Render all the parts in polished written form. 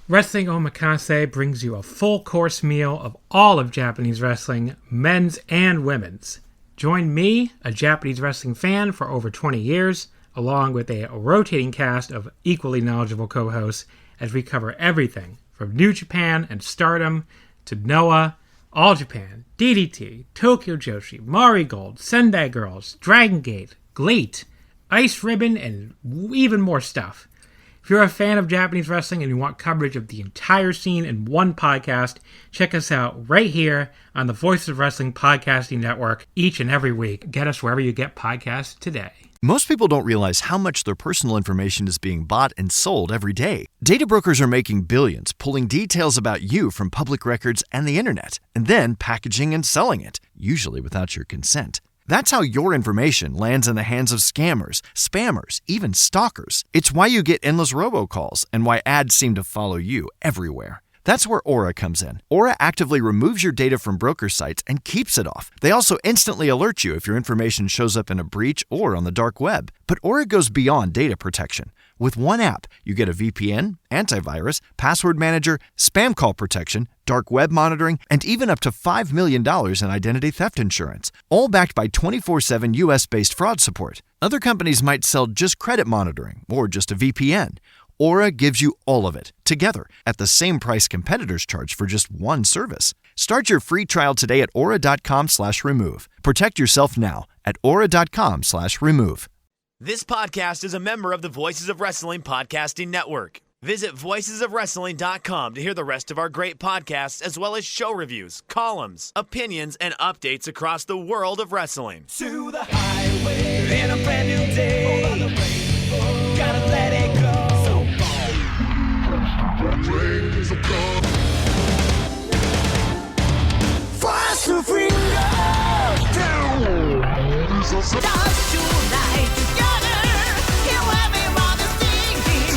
Wrestling Omakase brings you a full-course meal of all of Japanese wrestling, men's and women's. Join me, a Japanese wrestling fan for over 20 years, along with a rotating cast of equally knowledgeable co-hosts as we cover everything from New Japan and Stardom to Noah, All Japan, DDT, Tokyo Joshi, Mari Gold, Sendai Girls, Dragon Gate, GLEAT, Ice Ribbon, and even more stuff. If you're a fan of Japanese wrestling and you want coverage of the entire scene in one podcast, check us out right here on the Voices of Wrestling Podcasting Network each and every week. Get us wherever you get podcasts today. Most people don't realize how much their personal information is being bought and sold every day. Data brokers are making billions, pulling details about you from public records and the internet, and then packaging and selling it, usually without your consent. That's how your information lands in the hands of scammers, spammers, even stalkers. It's why you get endless robocalls and why ads seem to follow you everywhere. That's where Aura comes in. Aura actively removes your data from broker sites and keeps it off. They also instantly alert you if your information shows up in a breach or on the dark web. But Aura goes beyond data protection. With one app, you get a VPN, antivirus, password manager, spam call protection, dark web monitoring, and even up to $5 million in identity theft insurance, all backed by 24/7 US-based fraud support. Other companies might sell just credit monitoring or just a VPN. Aura gives you all of it, together, at the same price competitors charge for just one service. Start your free trial today at aura.com/remove. Protect yourself now at aura.com/remove. This podcast is a member of the Voices of Wrestling Podcasting Network. Visit voicesofwrestling.com to hear the rest of our great podcasts, as well as show reviews, columns, opinions, and updates across the world of wrestling. To the highway in a brand new day. Gotta let it go. Fast to freedom. Dance tonight together. Hear everyone is singing.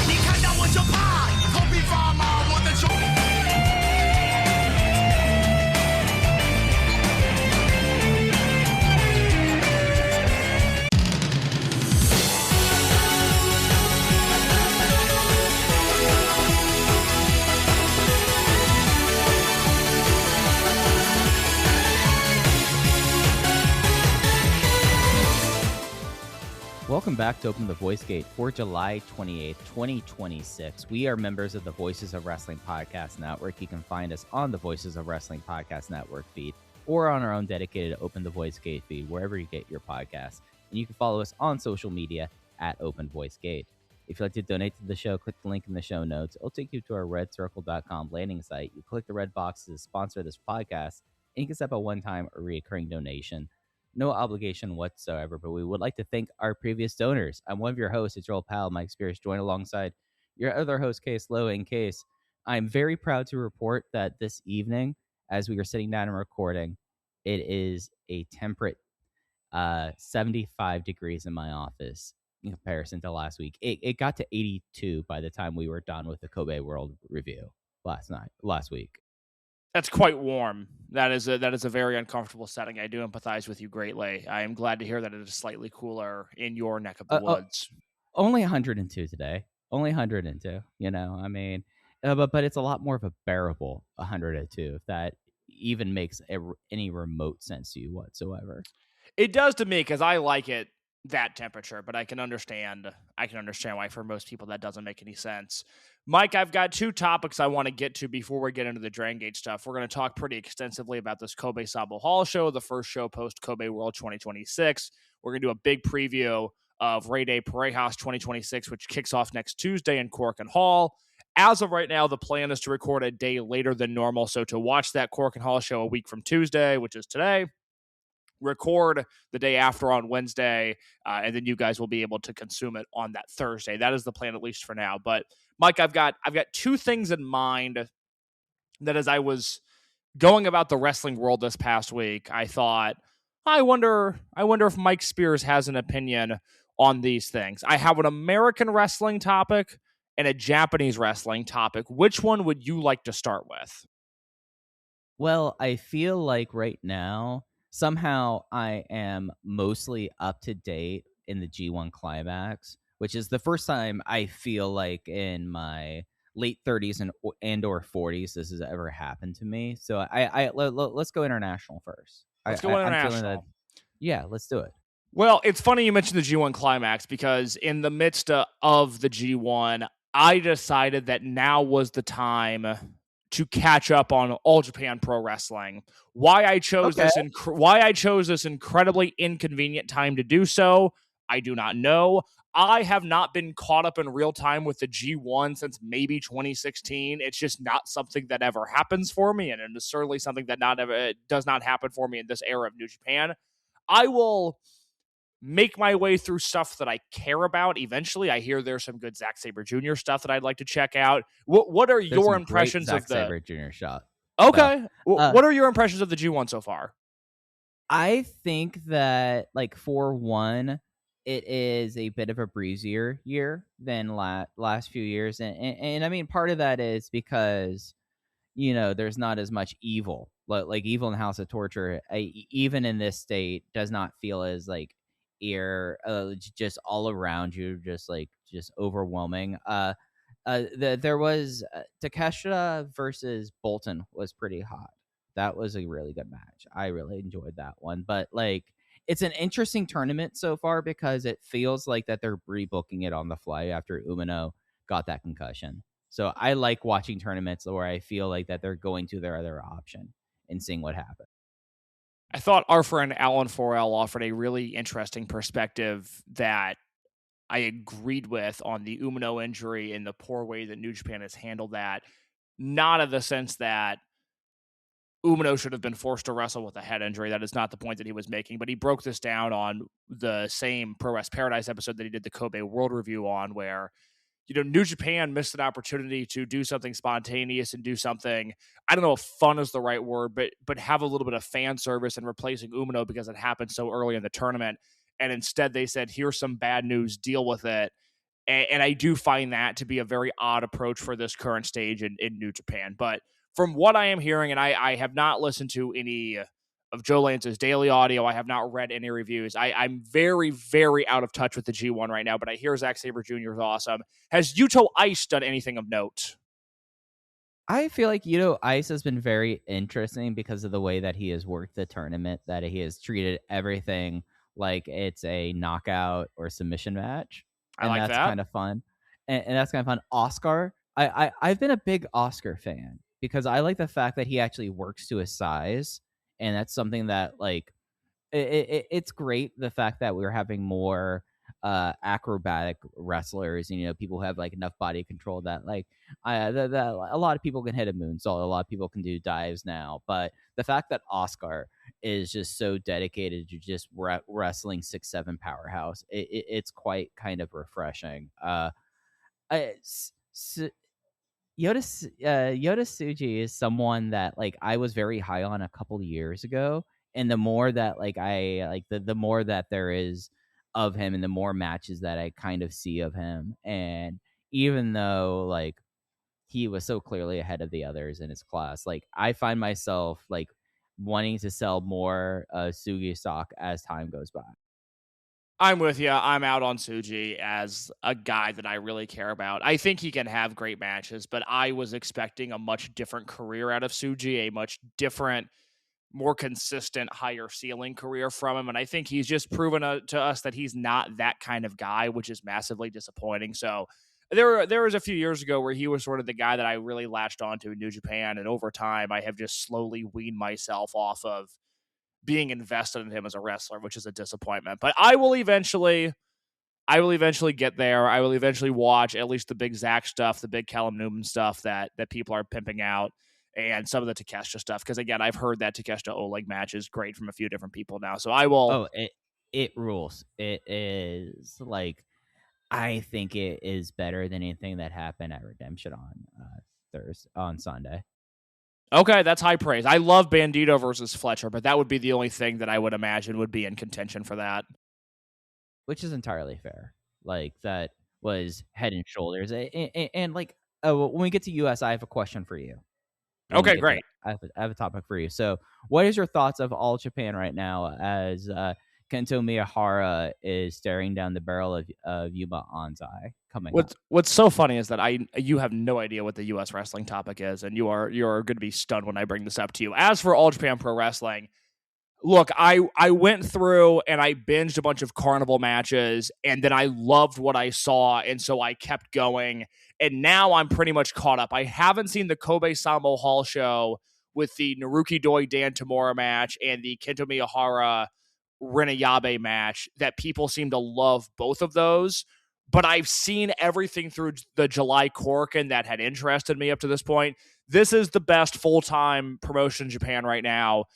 你看到我就怕，头皮发麻，我的手。Welcome back to Open the Voice Gate for July 28th, 2026. We are members of the Voices of Wrestling Podcast Network. You can find us on the Voices of Wrestling Podcast Network feed or on our own dedicated Open the Voice Gate feed, wherever you get your podcasts. And you can follow us on social media at Open Voice Gate. If you'd like to donate to the show, click the link in the show notes. It'll take you to our redcircle.com landing site. You click the red box to sponsor this podcast, and you can set up a one-time or recurring donation. No obligation whatsoever, but we would like to thank our previous donors. I'm one of your hosts. It's your old pal, Mike Spears, joined alongside your other host, Case Lowe. In Case, I'm very proud to report that this evening, as we are sitting down and recording, it is a temperate 75 degrees in my office in comparison to last week. It got to 82 by the time we were done with the Kobe World Review last week. That's quite warm. That is a very uncomfortable setting. I do empathize with you greatly. I am glad to hear that it is slightly cooler in your neck of the woods. Only 102 today. Only 102. I mean, but it's a lot more of a bearable 102, if that even makes any remote sense to you whatsoever. It does to me, because I like it that temperature, but I can understand why for most people that doesn't make any sense. Mike, I've got two topics I want to get to before we get into the Dragon Gate stuff. We're going to talk pretty extensively about this Kobe Sabo Hall show, the first show post Kobe World 2026. We're going to do a big preview of Rey De Parejas 2026, which kicks off next Tuesday in Cork and Hall. As of right now, the plan is to record a day later than normal, so to watch that Cork and Hall show a week from Tuesday, which is today, record the day after on Wednesday, and then you guys will be able to consume it on that Thursday. That is the plan, at least for now. But Mike, I've got two things in mind that as I was going about the wrestling world this past week, I thought, I wonder if Mike Spears has an opinion on these things. I have an American wrestling topic and a Japanese wrestling topic. Which one would you like to start with? Well, I feel like right now, somehow I am mostly up to date in the G1 climax, which is the first time I feel like in my late 30s and or 40s this has ever happened to me. So let's go international first. Let's go I'm feeling that. international. Yeah, let's do it. Well, it's funny you mentioned the G1 climax because in the midst of the G1, I decided that now was the time to catch up on All Japan Pro Wrestling. Why I chose this incredibly inconvenient time to do so, I do not know. I have not been caught up in real time with the G1 since maybe 2016. It's just not something that ever happens for me, and it's certainly something that does not happen for me in this era of New Japan. I will make my way through stuff that I care about. Eventually, I hear there's some good Zack Sabre Jr. stuff that I'd like to check out. What are There's your some impressions great of Zack the? Sabre Jr. shot. Okay, So, what are your impressions of the G1 so far? I think that, like, for one, it is a bit of a breezier year than last few years, and I mean, part of that is because there's not as much evil. Like evil in the House of Torture, even in this state, does not feel as like just all around you, just overwhelming. There was Takeshita versus Bolton was pretty hot. That was a really good match. I really enjoyed that one. But like, it's an interesting tournament so far because it feels like that they're rebooking it on the fly after Umino got that concussion. So I like watching tournaments where I feel like that they're going to their other option and seeing what happens. I thought our friend Alan Forel offered a really interesting perspective that I agreed with on the Umino injury and the poor way that New Japan has handled that. Not in the sense that Umino should have been forced to wrestle with a head injury. That is not the point that he was making, but he broke this down on the same Pro Wrest Paradise episode that he did the Kobe World Review on, where New Japan missed an opportunity to do something spontaneous and do something, I don't know if fun is the right word, but have a little bit of fan service in replacing Umino because it happened so early in the tournament. And instead they said, here's some bad news, deal with it. And I do find that to be a very odd approach for this current stage in New Japan. But from what I am hearing, and I have not listened to any of Joe Lance's daily audio, I have not read any reviews. I'm very, very out of touch with the G1 right now, but I hear Zack Sabre Jr. is awesome. Has Yuto Ice done anything of note? I feel like Ice has been very interesting because of the way that he has worked the tournament, that he has treated everything like it's a knockout or submission match. I like that's that. kind of fun. And that's kind of fun. Oscar, I've been a big Oscar fan because I like the fact that he actually works to his size. And that's something that, like, it's great, the fact that we're having more acrobatic wrestlers, and people who have like enough body control that, like, a lot of people can hit a moonsault, a lot of people can do dives now, but the fact that Oscar is just so dedicated to just wrestling 6'7" powerhouse, it's quite kind of refreshing. Yoda Tsuji is someone that, like, I was very high on a couple of years ago, and the more that, like, I like the more that there is of him and the more matches that I kind of see of him, and even though, like, he was so clearly ahead of the others in his class, like, I find myself, like, wanting to sell more Sugi stock as time goes by. I'm with you. I'm out on Tsuji as a guy that I really care about. I think he can have great matches, but I was expecting a much different career out of Tsuji, a much different, more consistent, higher ceiling career from him. And I think he's just proven to us that he's not that kind of guy, which is massively disappointing. So there was a few years ago where he was sort of the guy that I really latched onto in New Japan. And over time, I have just slowly weaned myself off of being invested in him as a wrestler, which is a disappointment. But I will eventually get there. I will eventually watch at least the big Zach stuff, the big Callum Newman stuff that people are pimping out, and some of the Takeshita stuff. Because again, I've heard that Takeshita Oleg match is great from a few different people now. So I will. Oh, it rules. It is, like, I think it is better than anything that happened at Redemption on Sunday. Okay, that's high praise. I love Bandito versus Fletcher, but that would be the only thing that I would imagine would be in contention for that. Which is entirely fair. Like, that was head and shoulders. And like, when we get to US, I have a question for you. when we Okay, get to great. I have a topic for you. So, what is your thoughts of All Japan right now as Kento Miyahara is staring down the barrel of Yuma Anzai coming up? What's so funny is that you have no idea what the U.S. wrestling topic is, and you're going to be stunned when I bring this up to you. As for All Japan Pro Wrestling, look, I went through and I binged a bunch of Carnival matches, and then I loved what I saw, and so I kept going. And now I'm pretty much caught up. I haven't seen the Kobe Sambo Hall show with the Naruki Doi Dan Tamura match and the Kento Miyahara Renayabe match that people seem to love both of those. But I've seen everything through the July Korakuen that had interested me up to this point. This is the best full-time promotion in Japan right now.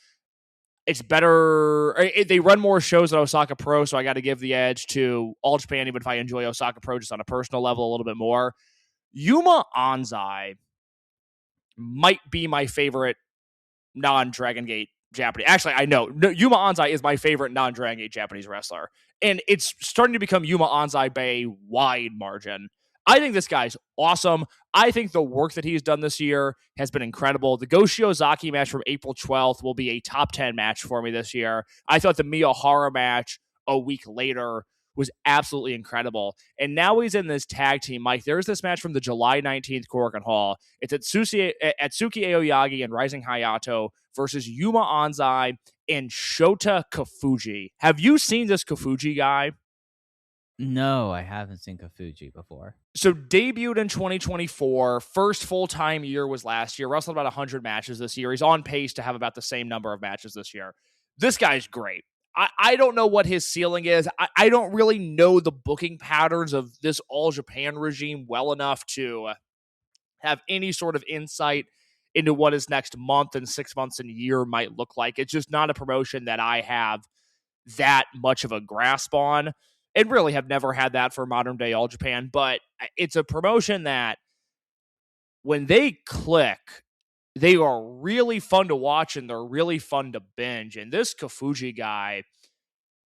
It's better. They run more shows at Osaka Pro, so I got to give the edge to All Japan, even if I enjoy Osaka Pro just on a personal level a little bit more. Yuma Anzai might be my favorite non-Dragon Gate Japanese. Actually, I know. Yuma Anzai is my favorite non-Dragon Gate Japanese wrestler. And it's starting to become Yuma Anzai by a wide margin. I think this guy's awesome. I think the work that he's done this year has been incredible. The Go Shiozaki match from April 12th will be a top 10 match for me this year. I thought the Miyahara match a week later was absolutely incredible. And now he's in this tag team. Mike, there's this match from the July 19th Korakuen Hall. It's Atsuki Aoyagi and Rising Hayato versus Yuma Anzai and Shota Kafuji. Have you seen this Kafuji guy? No, I haven't seen Kafuji before. So debuted in 2024. First full-time year was last year. Wrestled about 100 matches this year. He's on pace to have about the same number of matches this year. This guy's great. I don't know what his ceiling is. I don't really know the booking patterns of this All Japan regime well enough to have any sort of insight into what his next month and 6 months and year might look like. It's just not a promotion that I have that much of a grasp on, and really have never had that for modern day All Japan. But it's a promotion that when they click, they are really fun to watch and they're really fun to binge. And this Kafuji guy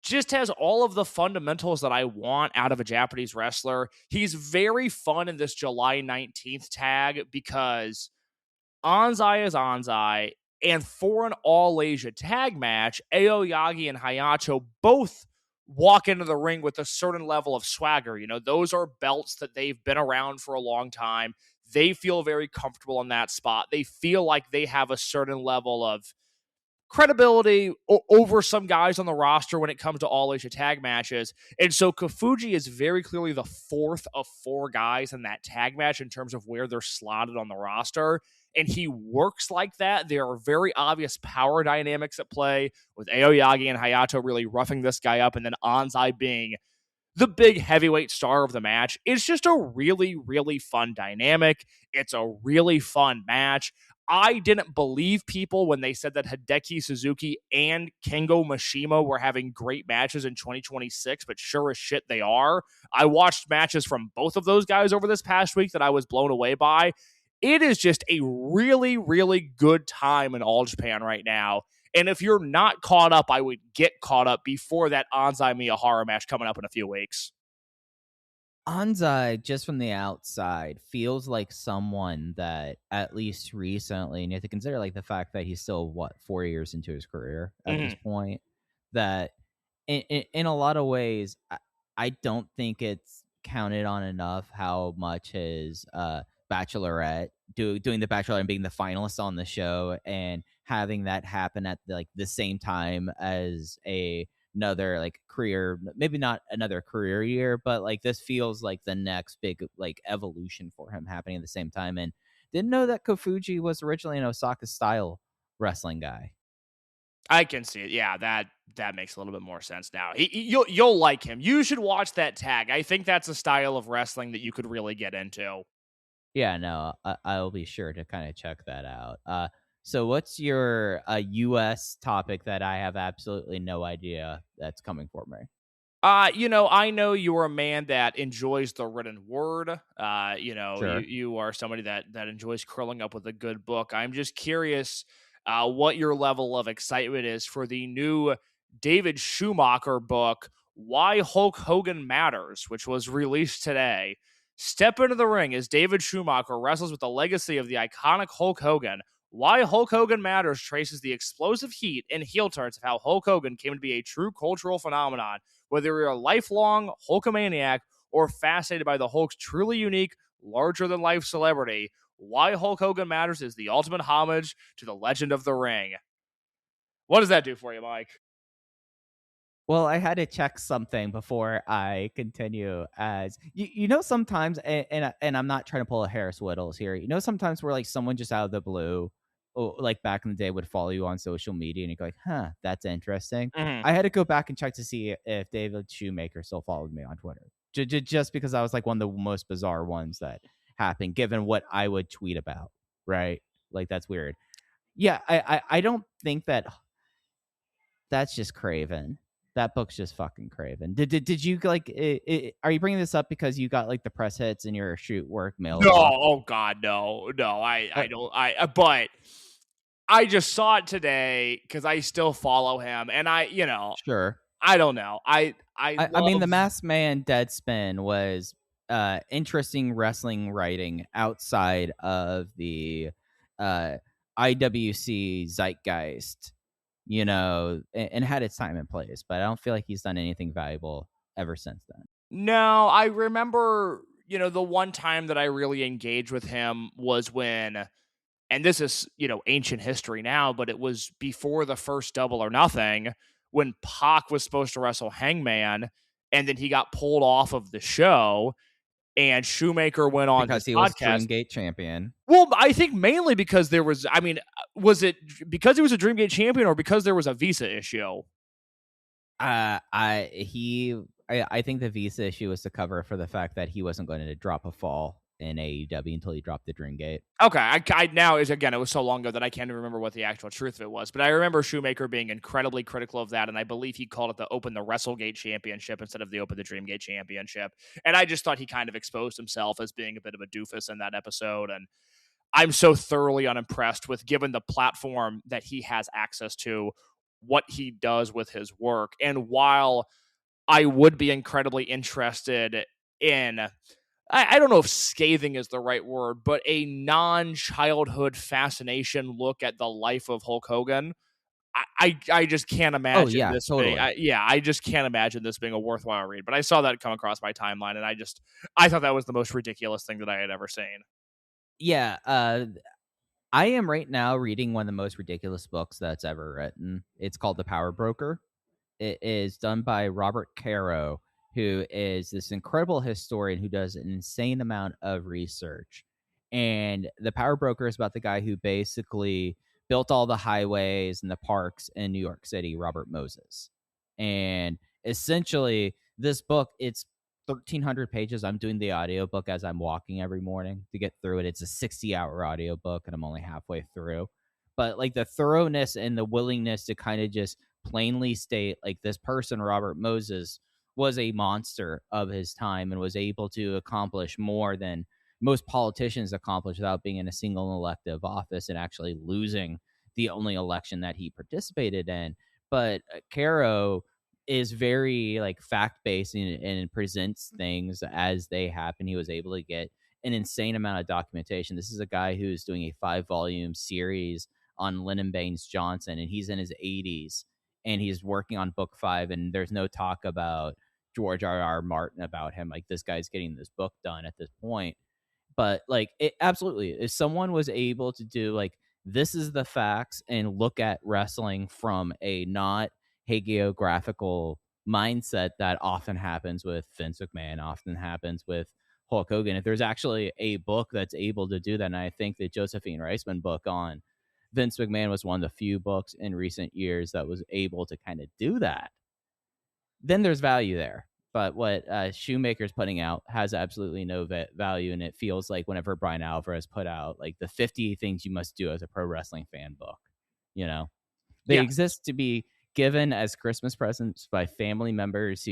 just has all of the fundamentals that I want out of a Japanese wrestler. He's very fun in this July 19th tag because Anzai is Anzai. And for an All-Asia tag match, Aoyagi and Hayato both walk into the ring with a certain level of swagger. You know, those are belts that they've been around for a long time. They feel very comfortable in that spot. They feel like they have a certain level of credibility over some guys on the roster when it comes to All-Asia tag matches. And so Kafuji is very clearly the fourth of four guys in that tag match in terms of where they're slotted on the roster. And he works like that. There are very obvious power dynamics at play with Aoyagi and Hayato really roughing this guy up, and then Anzai being the big heavyweight star of the match. It's just a really, really fun dynamic. It's a really fun match. I didn't believe people when they said that Hideki Suzuki and Kengo Mishima were having great matches in 2026, but sure as shit they are. I watched matches from both of those guys over this past week that I was blown away by. It is just a really, really good time in All Japan right now. And if you're not caught up, I would get caught up before that Anzai Miyahara match coming up in a few weeks. Anzai, just from the outside, feels like someone that, at least recently, and you have to consider like the fact that he's still, 4 years into his career at this point, that in a lot of ways, I don't think it's counted on enough how much his Bachelorette, doing the Bachelorette and being the finalist on the show and having that happen at the same time as another like career, maybe not another career year, but like this feels like the next big like evolution for him happening at the same time. And didn't know that Kofuji was originally an Osaka style wrestling guy. I can see it. Yeah, that makes a little bit more sense now. You'll like him. You should watch that tag. I think that's a style of wrestling that you could really get into. Yeah, no, I'll be sure to kind of check that out. So what's your U.S. topic that I have absolutely no idea that's coming for me? I know you're a man that enjoys the written word. Sure. You are somebody that enjoys curling up with a good book. I'm just curious what your level of excitement is for the new David Schumacher book, Why Hulk Hogan Matters, which was released today. Step into the ring as David Schumacher wrestles with the legacy of the iconic Hulk Hogan. Why Hulk Hogan Matters traces the explosive heat and heel turns of how Hulk Hogan came to be a true cultural phenomenon, whether you're a lifelong Hulkamaniac or fascinated by the Hulk's truly unique, larger-than-life celebrity. Why Hulk Hogan Matters is the ultimate homage to the legend of the ring. What does that do for you, Mike? Well, I had to check something before I continue. As sometimes, and I'm not trying to pull a Harris Whittles here. Sometimes where like someone just out of the blue, like back in the day, would follow you on social media, and you go like, "Huh, that's interesting." Mm-hmm. I had to go back and check to see if David Shoemaker still followed me on Twitter, just because I was like one of the most bizarre ones that happened, given what I would tweet about. Right? Like that's weird. Yeah, I don't think that's just craven. That book's just fucking craven. Did you like? Are you bringing this up because you got like the press hits in your shoot work mail? No, oh god, no. I don't. But I just saw it today because I still follow him, and Sure. I don't know. I mean, the Masked Man Deadspin was interesting wrestling writing outside of the IWC zeitgeist. And had its time and place, but I don't feel like he's done anything valuable ever since then. No, I remember, the one time that I really engaged with him was when, and this is, ancient history now, but it was before the first Double or Nothing when Pac was supposed to wrestle Hangman, and then he got pulled off of the show. And Shoemaker went on because he podcast. was Dreamgate champion. Well, I think mainly because there was, was it because he was a Dreamgate champion or because there was a visa issue? I think the visa issue was to cover for the fact that he wasn't going to drop a fall in AEW until he dropped the Dreamgate. Okay, I now is again, it was so long ago that I can't even remember what the actual truth of it was, but I remember Shoemaker being incredibly critical of that, and I believe he called it the Open the WrestleGate Championship instead of the Open the Dreamgate Championship, and I just thought he kind of exposed himself as being a bit of a doofus in that episode, and I'm so thoroughly unimpressed with, given the platform that he has access to, what he does with his work, and while I would be incredibly interested in, I don't know if scathing is the right word, but a non-childhood fascination look at the life of Hulk Hogan, I just can't imagine this totally. I just can't imagine this being a worthwhile read. But I saw that come across my timeline, and I thought that was the most ridiculous thing that I had ever seen. Yeah, I am right now reading one of the most ridiculous books that's ever written. It's called The Power Broker. It is done by Robert Caro, who is this incredible historian who does an insane amount of research. And The Power Broker is about the guy who basically built all the highways and the parks in New York City, Robert Moses. And essentially, this book, it's 1,300 pages. I'm doing the audiobook as I'm walking every morning to get through it. It's a 60-hour audiobook, and I'm only halfway through. But like the thoroughness and the willingness to kind of just plainly state, like, this person, Robert Moses, was a monster of his time and was able to accomplish more than most politicians accomplish without being in a single elective office and actually losing the only election that he participated in. But Caro is very like fact-based and presents things as they happen. He was able to get an insane amount of documentation. This is a guy who's doing a 5-volume series on Lyndon Baines Johnson, and he's in his 80s, and he's working on book 5, and there's no talk about George R.R. Martin about him. Like, this guy's getting this book done at this point. But like, it absolutely, if someone was able to do like, this is the facts and look at wrestling from a not hagiographical mindset that often happens with Vince McMahon, often happens with Hulk Hogan. If there's actually a book that's able to do that, and I think the Josephine Reisman book on Vince McMahon was one of the few books in recent years that was able to kind of do that, then there's value there. But what Shoemaker's putting out has absolutely no value, and it feels like whenever Brian Alvarez put out like the 50 things you must do as a pro wrestling fan book, they exist to be given as Christmas presents by family members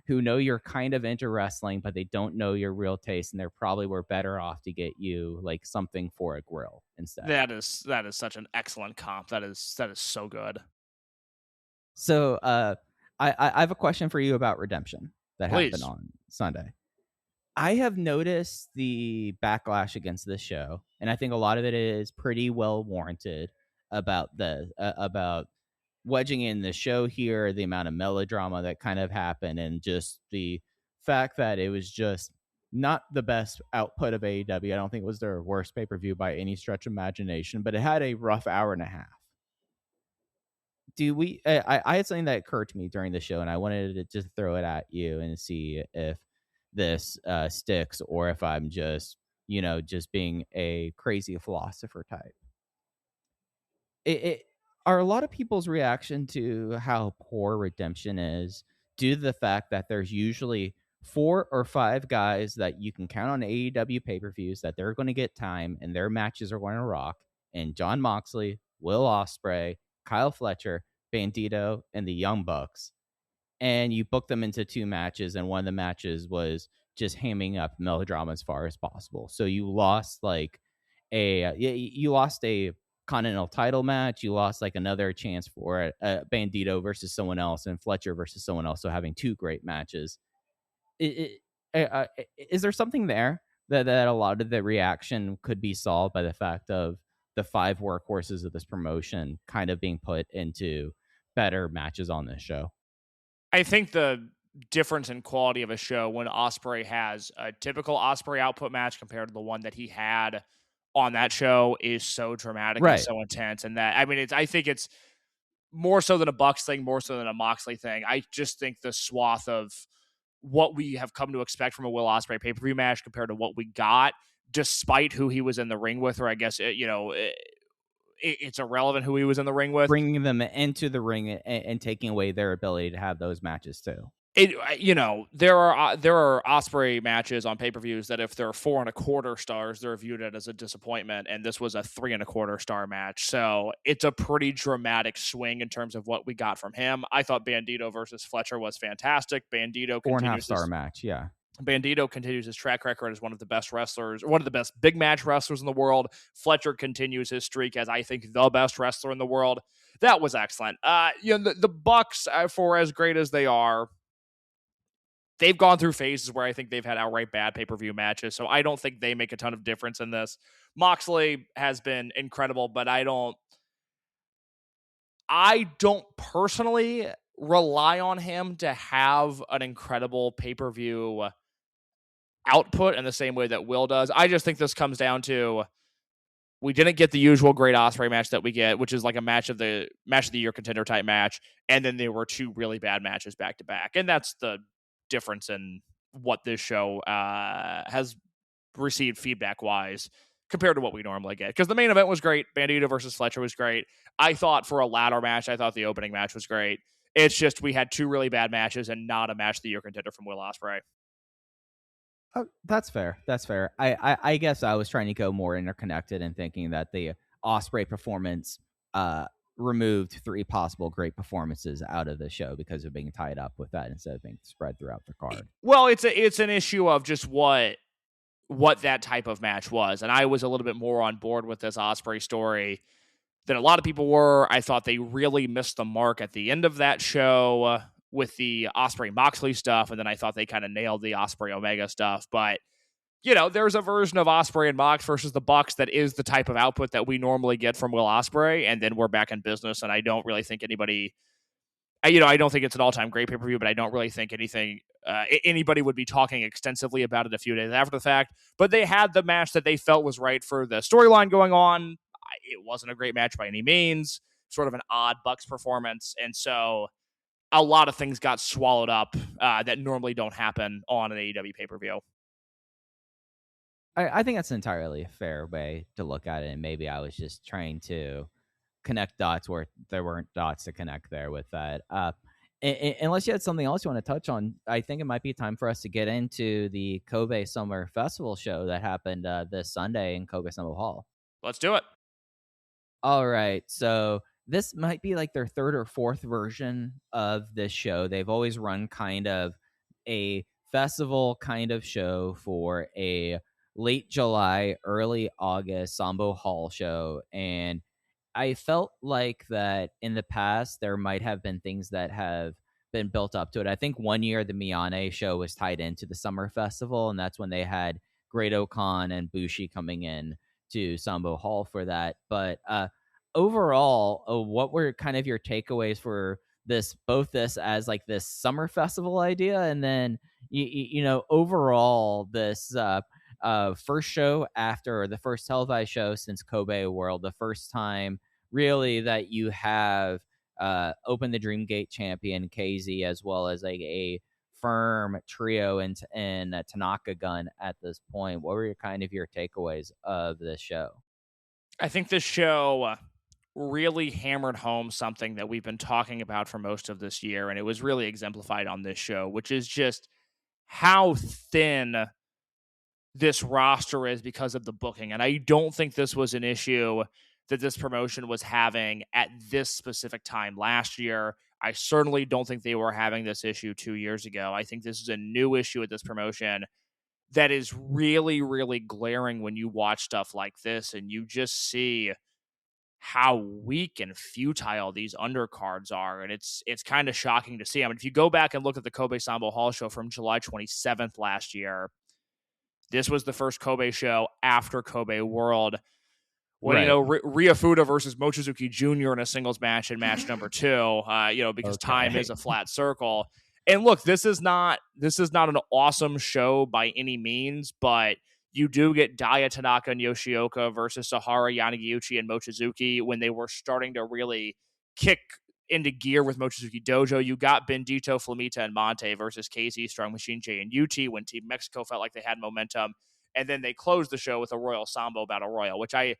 who know you're kind of into wrestling, but they don't know your real taste, and they're probably were better off to get you like something for a grill instead. That is such an excellent comp. That is so good. So I have a question for you about Redemption that Please. happened on Sunday. I have noticed the backlash against this show, and I think a lot of it is pretty well warranted about about wedging in the show here, the amount of melodrama that kind of happened, and just the fact that it was just not the best output of AEW. I don't think it was their worst pay-per-view by any stretch of imagination, but it had a rough hour and a half. I had something that occurred to me during the show, and I wanted to just throw it at you and see if this sticks, or if I'm just, just being a crazy philosopher type. It are a lot of people's reaction to how poor redemption is due to the fact that there's usually 4 or 5 guys that you can count on AEW pay-per-views that they're going to get time and their matches are going to rock, and Jon Moxley, Will Ospreay, Kyle Fletcher, Bandito, and the Young Bucks, and you book them into 2 matches, and one of the matches was just hamming up melodrama as far as possible. So you lost you lost a Continental title match, you lost like another chance for a Bandito versus someone else, and Fletcher versus someone else, so having 2 great matches. Is there something there that a lot of the reaction could be solved by the fact of the 5 workhorses of this promotion kind of being put into better matches on this show? I think the difference in quality of a show when Ospreay has a typical Ospreay output match compared to the one that he had on that show is so dramatic and so intense. And that, I mean, I think it's more so than a Bucks thing, more so than a Moxley thing. I just think the swath of what we have come to expect from a Will Ospreay pay-per-view match compared to what we got, despite who he was in the ring with, or I guess, it's irrelevant who he was in the ring with. Bringing them into the ring and taking away their ability to have those matches too. There are Ospreay matches on pay-per-views that if they're 4.25 stars, they're viewed as a disappointment, and this was a 3.25 star match. So it's a pretty dramatic swing in terms of what we got from him. I thought Bandito versus Fletcher was fantastic. Bandito 4.5 star match, yeah. Bandito continues his track record as one of the best wrestlers, one of the best big match wrestlers in the world. Fletcher continues his streak as, I think, the best wrestler in the world. That was excellent. The Bucks, for as great as they are, they've gone through phases where I think they've had outright bad pay-per-view matches, so I don't think they make a ton of difference in this. Moxley has been incredible, but I don't personally rely on him to have an incredible pay-per-view output in the same way that Will does. I just think this comes down to we didn't get the usual great Ospreay match that we get, which is like a match of the year contender type match, and then there were 2 really bad matches back to back, and that's the difference in what this show has received feedback wise compared to what we normally get. Because the main event was great. Bandito versus Fletcher was great. I thought for a ladder match, I thought the opening match was great. It's just we had 2 really bad matches and not a match of the year contender from Will Ospreay. Oh, that's fair. That's fair. I guess I was trying to go more interconnected and thinking that the Ospreay performance removed 3 possible great performances out of the show because of being tied up with that instead of being spread throughout the card. Well, it's an issue of just what that type of match was, and I was a little bit more on board with this Ospreay story than a lot of people were. I thought they really missed the mark at the end of that show with the Ospreay Moxley stuff, and then I thought they kind of nailed the Ospreay Omega stuff, but there's a version of Ospreay and Mox versus the Bucks that is the type of output that we normally get from Will Ospreay, and then we're back in business. And I don't really think anybody, I don't think it's an all-time great pay-per-view, but I don't really think anybody would be talking extensively about it a few days after the fact. But they had the match that they felt was right for the storyline going on. It wasn't a great match by any means, sort of an odd Bucks performance, and so a lot of things got swallowed up that normally don't happen on an AEW pay-per-view. I think that's entirely a fair way to look at it, and maybe I was just trying to connect dots where there weren't dots to connect there with that. Unless you had something else you want to touch on, I think it might be time for us to get into the Kobe Summer Festival show that happened this Sunday in Kobe Summer Hall. Let's do it. All right, so this might be like their 3rd or 4th version of this show. They've always run kind of a festival kind of show for a late July, early August Sambo Hall show, and I felt like that in the past there might have been things that have been built up to it. I think one year the Miyane show was tied into the summer festival, and that's when they had Great Okan and Bushi coming in to Sambo Hall for that. But overall, what were kind of your takeaways for this, both this as like this summer festival idea, and then overall this first show after, or the first televised show since Kobe World, the first time really that you have Open the Dream Gate champion KZ, as well as like a firm trio in Tanaka-gun at this point. What were your takeaways of this show? I think this show really hammered home something that we've been talking about for most of this year, and it was really exemplified on this show, which is just how thin this roster is because of the booking. And I don't think this was an issue that this promotion was having at this specific time last year. I certainly don't think they were having this issue 2 years ago. I think this is a new issue at this promotion that is really, really glaring when you watch stuff like this and you just see how weak and futile these undercards are. And it's kind of shocking to see. I mean, if you go back and look at the Kobe Sambo Hall show from July 27th last year, this was the first Kobe show after Kobe World. When, Right. Ryafuda versus Mochizuki Jr. in a singles match in match number 2, because time is a flat circle. And look, this is not an awesome show by any means, but you do get Daya Tanaka and Yoshioka versus Sahara, Yanagiuchi, and Mochizuki when they were starting to really kick into gear with Mochizuki Dojo. You got Bendito, Flamita, and Monte versus KZ, Strong Machine J, and UT when Team Mexico felt like they had momentum. And then they closed the show with a Royal Sambo Battle Royal, which I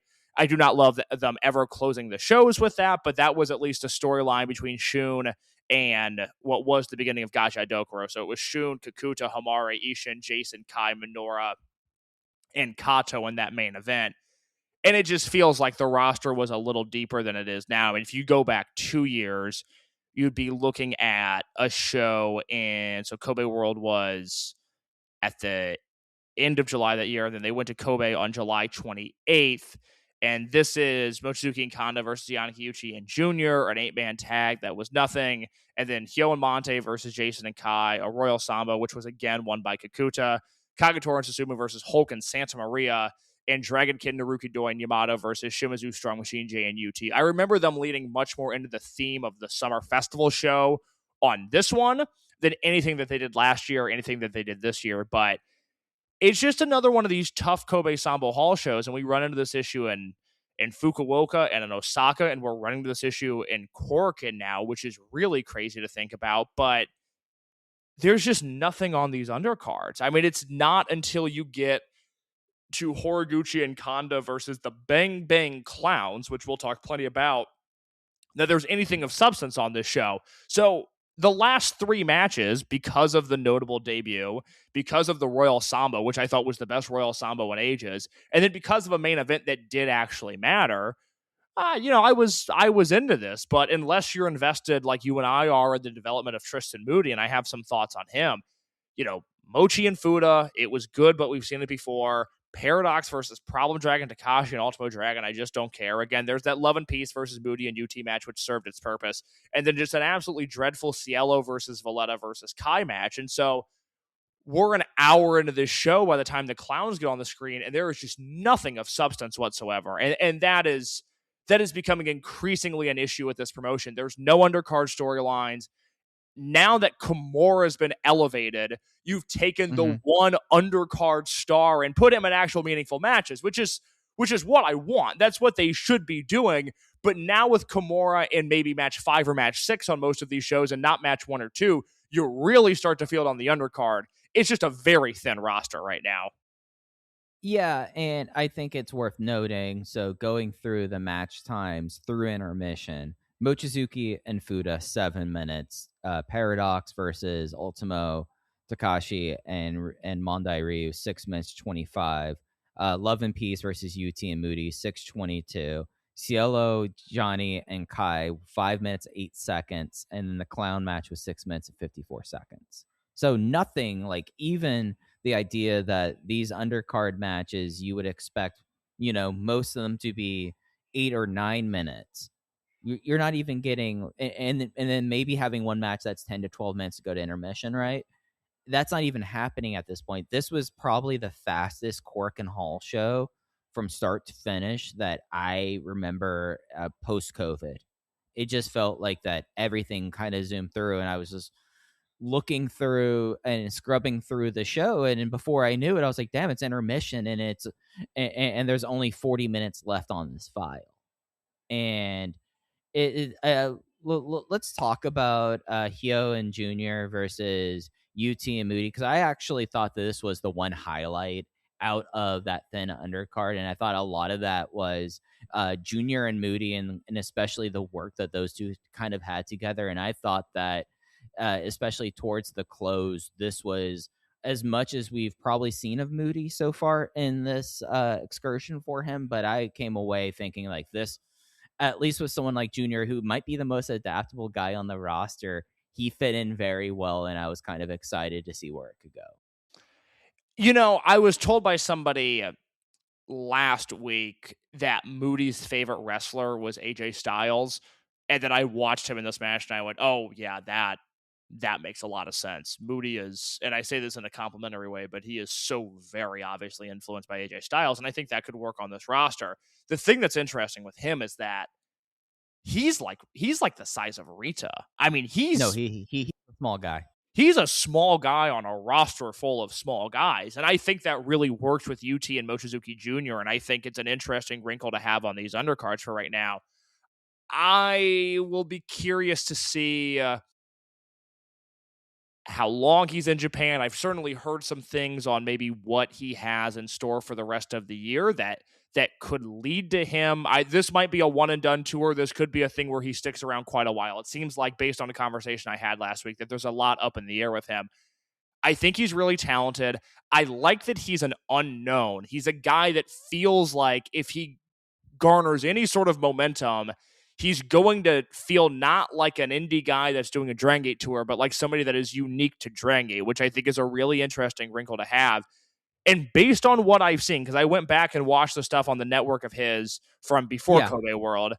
do not love them ever closing the shows with that, but that was at least a storyline between Shun and what was the beginning of Gachai Dokuro. So it was Shun, Kakuta, Hamare, Ishin, Jason, Kai, Minoura, and Kato in that main event. And it just feels like the roster was a little deeper than it is now. And if you go back 2 years, you'd be looking at a show so Kobe World was at the end of July that year. Then they went to Kobe on July 28th. And this is Mochizuki and Kanda versus Yanakiuchi and Jr., an 8-man tag that was nothing. And then Hyo and Monte versus Jason and Kai, a Royal Sambo, which was again won by Kakuta. Kagetora and Susumu versus Hulk and Santa Maria. And Dragon Kid, Naruki Doi, and Yamato versus Shimizu, Strong Machine J, and UT. I remember them leading much more into the theme of the Summer Festival show on this one than anything that they did last year or anything that they did this year. But it's just another one of these tough Kobe Sambo Hall shows, and we run into this issue in Fukuoka and in Osaka, and we're running into this issue in Korakuen now, which is really crazy to think about, but there's just nothing on these undercards. I mean, it's not until you get to Horiguchi and Kanda versus the Bang Bang Clowns, which we'll talk plenty about, that there's anything of substance on this show. So the last 3 matches, because of the notable debut, because of the Royal Sambo, which I thought was the best Royal Sambo in ages, and then because of a main event that did actually matter, I was into this. But unless you're invested like you and I are in the development of Tristan Moody, and I have some thoughts on him, Mochi and Fuda, it was good, but we've seen it before. Paradox versus Problem Dragon, Takashi, and Ultimo Dragon, I just don't care. Again, there's that Love and Peace versus Moody and UT match, which served its purpose. And then just an absolutely dreadful Cielo versus Valletta versus Kai match. And so we're an hour into this show by the time the Clowns get on the screen, and there is just nothing of substance whatsoever. And that is becoming increasingly an issue with this promotion. There's no undercard storylines. Now that Kimura has been elevated, you've taken the one undercard star and put him in actual meaningful matches, which is what I want. That's what they should be doing. But now with Kimura in maybe match 5 or match 6 on most of these shows and not match 1 or 2, you really start to feel it on the undercard. It's just a very thin roster right now. Yeah, and I think it's worth noting, so going through the match times through intermission, Mochizuki and Fuda, 7 minutes. Paradox versus Ultimo, Takashi, and Mondai Ryu, 6 minutes, 25. Love and Peace versus UT and Moody, 6:22. Cielo, Johnny, and Kai, 5 minutes, 8 seconds. And then the Clown match was 6 minutes and 54 seconds. So nothing, like even the idea that these undercard matches, you would expect, most of them to be 8 or 9 minutes. You're not even getting, and then maybe having one match that's 10 to 12 minutes to go to intermission, right? That's not even happening at this point. This was probably the fastest Cork and Hall show from start to finish that I remember post-COVID. It just felt like that everything kind of zoomed through, and I was just looking through and scrubbing through the show, and before I knew it, I was like, damn, it's intermission, and there's only 40 minutes left on this file. And let's talk about Hyo and Junior versus UT and Moody, because I actually thought that this was the one highlight out of that thin undercard, and I thought a lot of that was Junior and Moody, and especially the work that those two kind of had together. And I thought that especially towards the close, this was as much as we've probably seen of Moody so far in this excursion for him, but I came away thinking like this, at least with someone like Junior, who might be the most adaptable guy on the roster, he fit in very well, and I was kind of excited to see where it could go. You know, I was told by somebody last week that Moody's favorite wrestler was AJ Styles, and then I watched him in this match, and I went, oh, yeah, that makes a lot of sense. Moody is, and I say this in a complimentary way, but he is so very obviously influenced by AJ Styles, and I think that could work on this roster. The thing that's interesting with him is that he's like the size of Rita. I mean, he's a small guy. He's a small guy on a roster full of small guys, and I think that really worked with UT and Mochizuki Jr., and I think it's an interesting wrinkle to have on these undercards for right now. I will be curious to see how long he's in Japan. I've certainly heard some things on maybe what he has in store for the rest of the year that could lead to him. This might be a one and done tour. This could be a thing where he sticks around quite a while. It seems like, based on the conversation I had last week, that there's a lot up in the air with him. I think he's really talented. I like that he's an unknown. He's a guy that feels like if he garners any sort of momentum, he's going to feel not like an indie guy that's doing a Dragon Gate tour, but like somebody that is unique to Dragon Gate, which I think is a really interesting wrinkle to have. And based on what I've seen, because I went back and watched the stuff on the network of his from before Kobe World,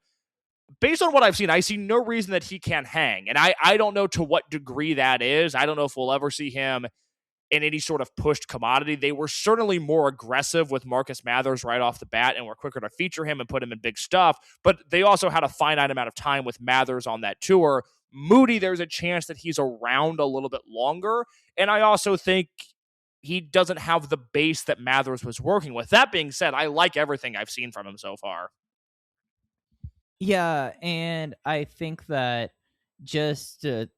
based on what I've seen, I see no reason that he can't hang. And I don't know to what degree that is. I don't know if we'll ever see him in any sort of pushed commodity. They were certainly more aggressive with Marcus Mathers right off the bat and were quicker to feature him and put him in big stuff. But they also had a finite amount of time with Mathers on that tour. Moody, there's a chance that he's around a little bit longer. And I also think he doesn't have the base that Mathers was working with. That being said, I like everything I've seen from him so far. Yeah, and I think that just the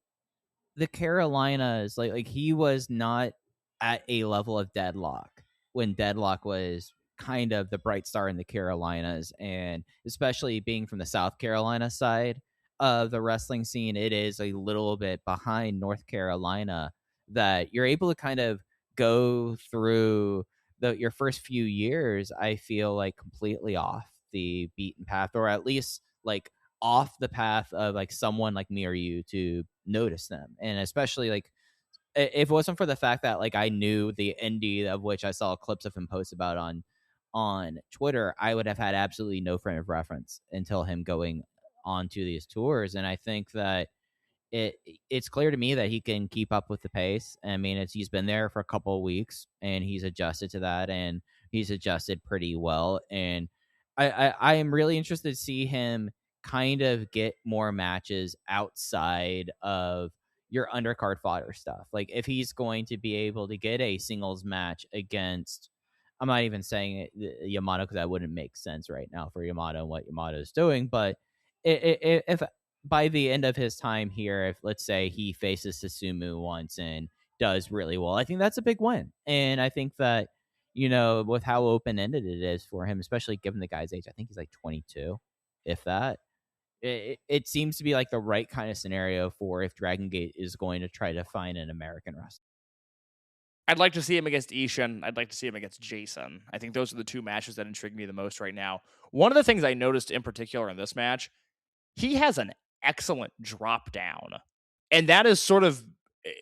Carolinas, like he was not at a level of Deadlock when Deadlock was kind of the bright star in the Carolinas, and especially being from the South Carolina side of the wrestling scene, it is a little bit behind North Carolina, that you're able to kind of go through your first few years, I feel like, completely off the beaten path, or at least like off the path of like someone like me or you to notice them. And especially like if it wasn't for the fact that like I knew the indie of which I saw clips of him post about on Twitter, I would have had absolutely no frame of reference until him going on to these tours. And I think that it's clear to me that he can keep up with the pace. I mean, he's been there for a couple of weeks and he's adjusted to that, and he's adjusted pretty well. And I am really interested to see him kind of get more matches outside of your undercard fodder stuff. Like if he's going to be able to get a singles match against, I'm not even saying Yamato because that wouldn't make sense right now for Yamato and what Yamato is doing. But if by the end of his time here, if let's say he faces Susumu once and does really well, I think that's a big win. And I think that, you know, with how open-ended it is for him, especially given the guy's age, I think he's like 22, if that. It seems to be like the right kind of scenario for if Dragon Gate is going to try to find an American wrestler. I'd like to see him against Ishin. I'd like to see him against Jason. I think those are the two matches that intrigue me the most right now. One of the things I noticed in particular in this match, he has an excellent drop down. And that is sort of,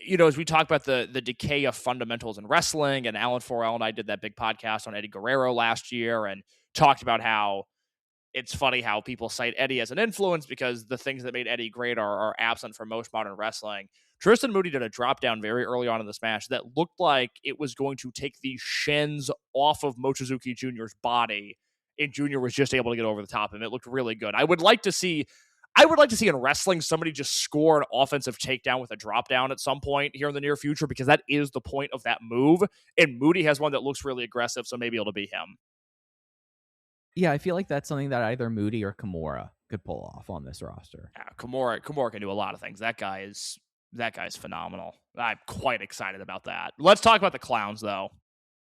you know, as we talk about the decay of fundamentals in wrestling, and Alan Forel and I did that big podcast on Eddie Guerrero last year and talked about how it's funny how people cite Eddie as an influence because the things that made Eddie great are absent from most modern wrestling. Tristan Moody did a drop down very early on in this match that looked like it was going to take the shins off of Mochizuki Jr.'s body, and Jr. was just able to get over the top, and it looked really good. I would like to see in wrestling somebody just score an offensive takedown with a drop down at some point here in the near future, because that is the point of that move. And Moody has one that looks really aggressive, so maybe it'll be him. Yeah, I feel like that's something that either Moody or Kimura could pull off on this roster. Yeah, Kimura can do a lot of things. That guy's phenomenal. I'm quite excited about that. Let's talk about the Clowns, though.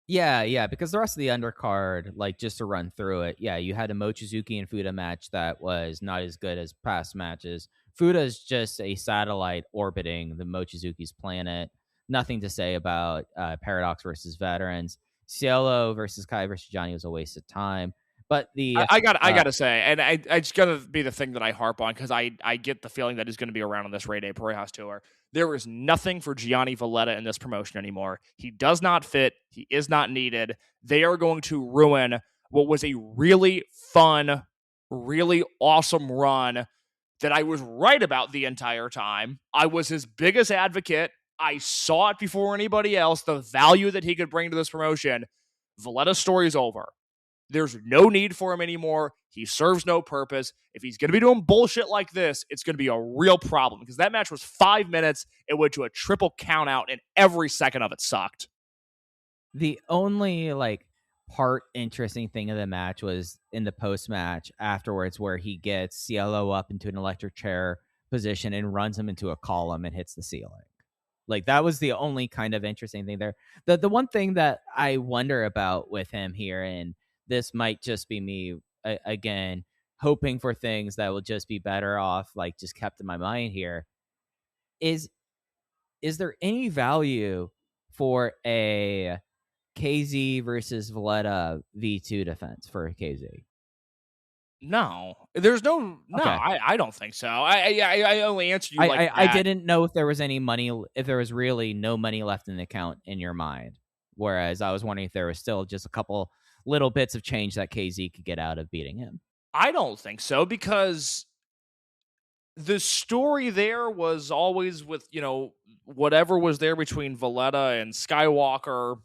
Yeah, because the rest of the undercard, like, just to run through it, yeah, you had a Mochizuki and Fuda match that was not as good as past matches. Fuda's just a satellite orbiting the Mochizuki's planet. Nothing to say about Paradox versus Veterans. Cielo versus Kai versus Johnny was a waste of time. But I gotta say, and I just gotta be the thing that I harp on, because I get the feeling that he's going to be around on this Rey De Parejas tour. There is nothing for Gianni Valletta in this promotion anymore. He does not fit. He is not needed. They are going to ruin what was a really fun, really awesome run that I was right about the entire time. I was his biggest advocate. I saw it before anybody else, the value that he could bring to this promotion. Valletta's story is over. There's no need for him anymore. He serves no purpose. If he's going to be doing bullshit like this, it's going to be a real problem, because that match was 5 minutes. It went to a triple count out, and every second of it sucked. The only part interesting thing of the match was in the post match afterwards, where he gets Cielo up into an electric chair position and runs him into a column and hits the ceiling. Like, that was the only kind of interesting thing there. The one thing that I wonder about with him here, and this might just be me again hoping for things that will just be better off, like, just kept in my mind here, is there any value for a KZ versus Valletta V2 defense for KZ? No, there's no. Okay. I don't think so. I only answered you like that. I didn't know if there was any money, if there was really no money left in the account in your mind. Whereas I was wondering if there was still just a couple little bits of change that KZ could get out of beating him. I don't think so, because the story there was always with, whatever was there between Valletta and Skywalker.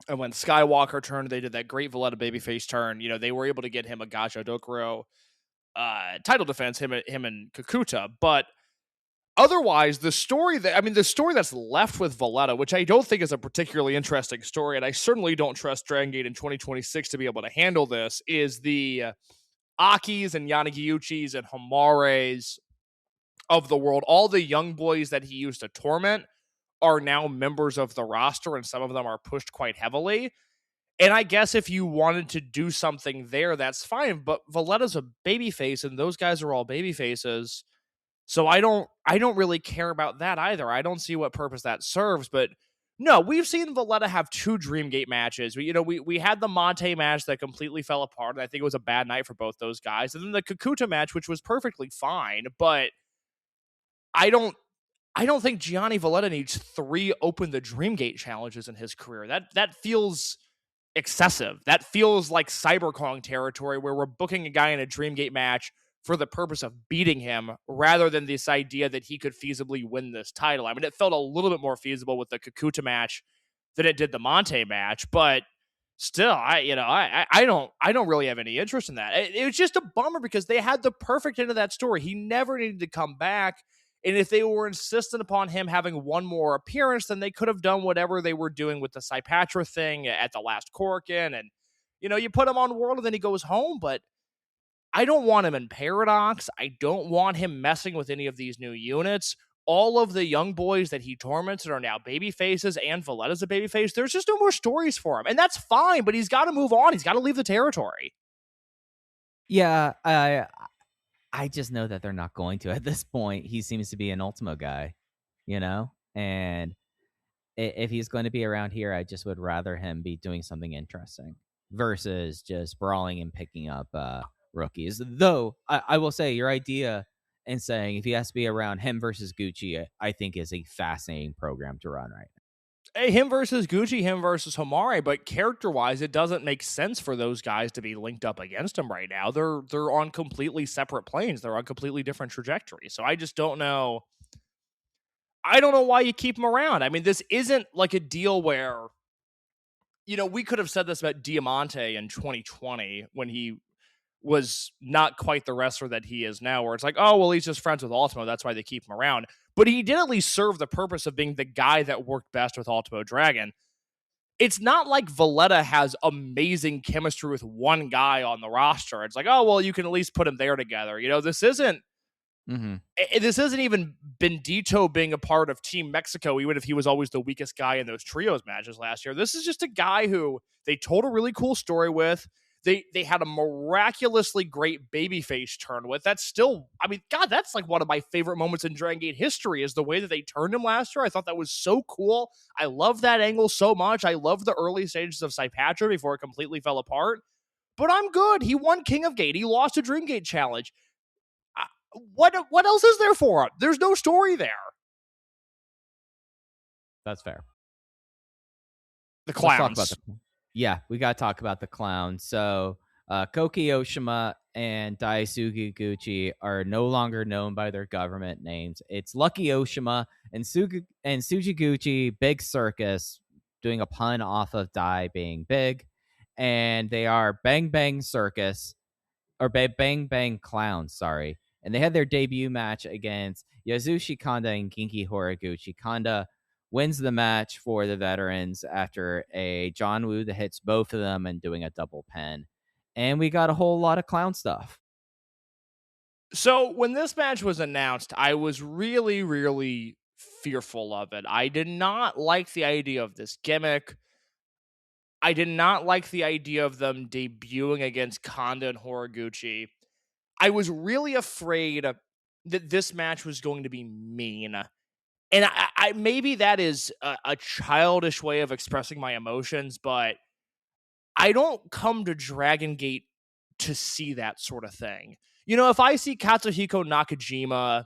And when Skywalker turned, they did that great Valletta babyface turn. They were able to get him a Gacha Dokuro title defense, him and Kakuta. But otherwise, the story that's left with Valletta, which I don't think is a particularly interesting story, and I certainly don't trust Dragon Gate in 2026 to be able to handle this, is the Akis and Yanagiuchis and Hamares of the world. All the young boys that he used to torment are now members of the roster, and some of them are pushed quite heavily. And I guess if you wanted to do something there, that's fine. But Valletta's a babyface, and those guys are all babyfaces. So I don't really care about that either. I don't see what purpose that serves. But no, we've seen Valletta have 2 Dreamgate matches. We had the Monte match that completely fell apart, and I think it was a bad night for both those guys. And then the Kakuta match, which was perfectly fine. But I don't think Gianni Valletta needs 3 Open the Dreamgate challenges in his career. That feels excessive. That feels like Cyberkong territory, where we're booking a guy in a Dreamgate match for the purpose of beating him, rather than this idea that he could feasibly win this title. I mean, it felt a little bit more feasible with the Kakuta match than it did the Monte match, but still, I don't really have any interest in that. It was just a bummer, because they had the perfect end of that story. He never needed to come back. And if they were insistent upon him having one more appearance, then they could have done whatever they were doing with the Saipatra thing at the last Korakuen. And, you put him on World and then he goes home. But I don't want him in Paradox. I don't want him messing with any of these new units. All of the young boys that he tormented are now baby faces, and Valletta's a baby face. There's just no more stories for him. And that's fine, but he's got to move on. He's got to leave the territory. Yeah, I just know that they're not going to at this point. He seems to be an Ultimo guy, and if he's going to be around here, I just would rather him be doing something interesting versus just brawling and picking up rookies. Though I will say your idea in saying if he has to be around him versus Gucci, I think is a fascinating program to run right now. him versus Gucci, him versus Homare, but character-wise, it doesn't make sense for those guys to be linked up against him right now. They're on completely separate planes. They're on completely different trajectories. So I just don't know. I don't know why you keep him around. I mean, this isn't like a deal where, we could have said this about Diamante in 2020 when he was not quite the wrestler that he is now, where it's like, oh, well, he's just friends with Ultimo. That's why they keep him around. But he did at least serve the purpose of being the guy that worked best with Ultimo Dragon. It's not like Valletta has amazing chemistry with one guy on the roster. It's like, oh, well, you can at least put him there together. This isn't even Bendito being a part of Team Mexico, even if he was always the weakest guy in those trios matches last year. This is just a guy who they told a really cool story with. They had a miraculously great babyface turn with. That's still, I mean, God, that's like one of my favorite moments in Dragon Gate history is the way that they turned him last year. I thought that was so cool. I love that angle so much. I love the early stages of Saipatra before it completely fell apart. But I'm good. He won King of Gate. He lost a Dream Gate challenge. What else is there for him? There's no story there. That's fair. The Clowns. We got to talk about the Clowns. So Koki Oshima and Daisuke Gucci are no longer known by their government names. It's Lucky Oshima and Suji Gucci, Big Circus, doing a pun off of Dai being big. And they are Bang Bang Circus, or Bang Bang Clowns, sorry. And they had their debut match against Yasushi Kanda and Genki Horiguchi. Kanda wins the match for the veterans after a John Woo that hits both of them and doing a double pin. And we got a whole lot of clown stuff. So when this match was announced, I was really, really fearful of it. I did not like the idea of this gimmick. I did not like the idea of them debuting against Kanda and Horiguchi. I was really afraid that this match was going to be mean. And I maybe that is a childish way of expressing my emotions, but I don't come to Dragon Gate to see that sort of thing. If I see Katsuhiko Nakajima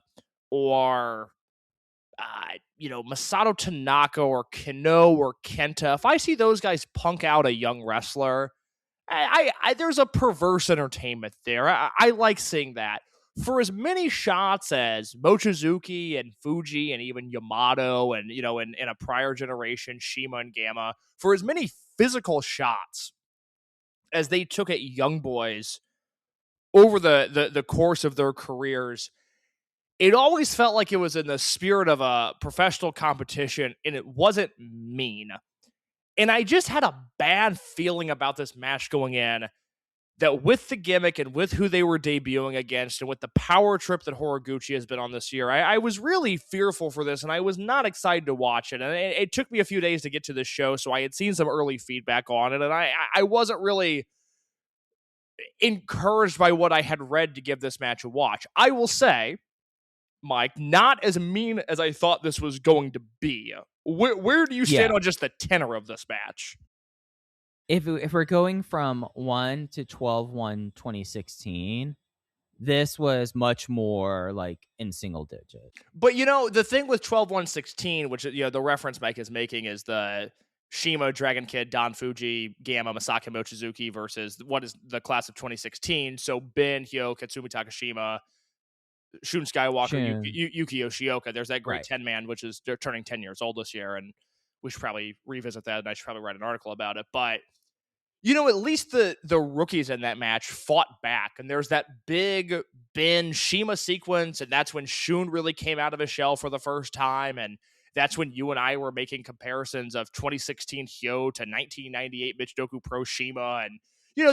or, Masato Tanaka or Kano or Kenta, if I see those guys punk out a young wrestler, I there's a perverse entertainment there. I like seeing that. For as many shots as Mochizuki and Fuji and even Yamato and, in a prior generation, Shima and Gamma, for as many physical shots as they took at young boys over the course of their careers, it always felt like it was in the spirit of a professional competition and it wasn't mean. And I just had a bad feeling about this match going in, that with the gimmick and with who they were debuting against and with the power trip that Horiguchi has been on this year, I was really fearful for this and I was not excited to watch it. And it took me a few days to get to this show, so I had seen some early feedback on it and I wasn't really encouraged by what I had read to give this match a watch. I will say, Mike, not as mean as I thought this was going to be. Where do you stand on just the tenor of this match? If we're going from 1 to 12/1/2016, this was much more like in single digit. But the thing with 12/1/16, which the reference Mike is making is the Shima, Dragon Kid, Don Fuji, Gamma, Masaki Mochizuki versus what is the class of 2016. So Ben, Hyo, Katsumi Takashima, Shun Skywalker, Yuki Yoshioka. There's that great 10-man, which is they're turning 10 years old this year, and we should probably revisit that, and I should probably write an article about it. But at least the rookies in that match fought back, and there's that big Ben Shima sequence, and that's when Shun really came out of his shell for the first time, and that's when you and I were making comparisons of 2016 Hyo to 1998 Michinoku Pro Shima, and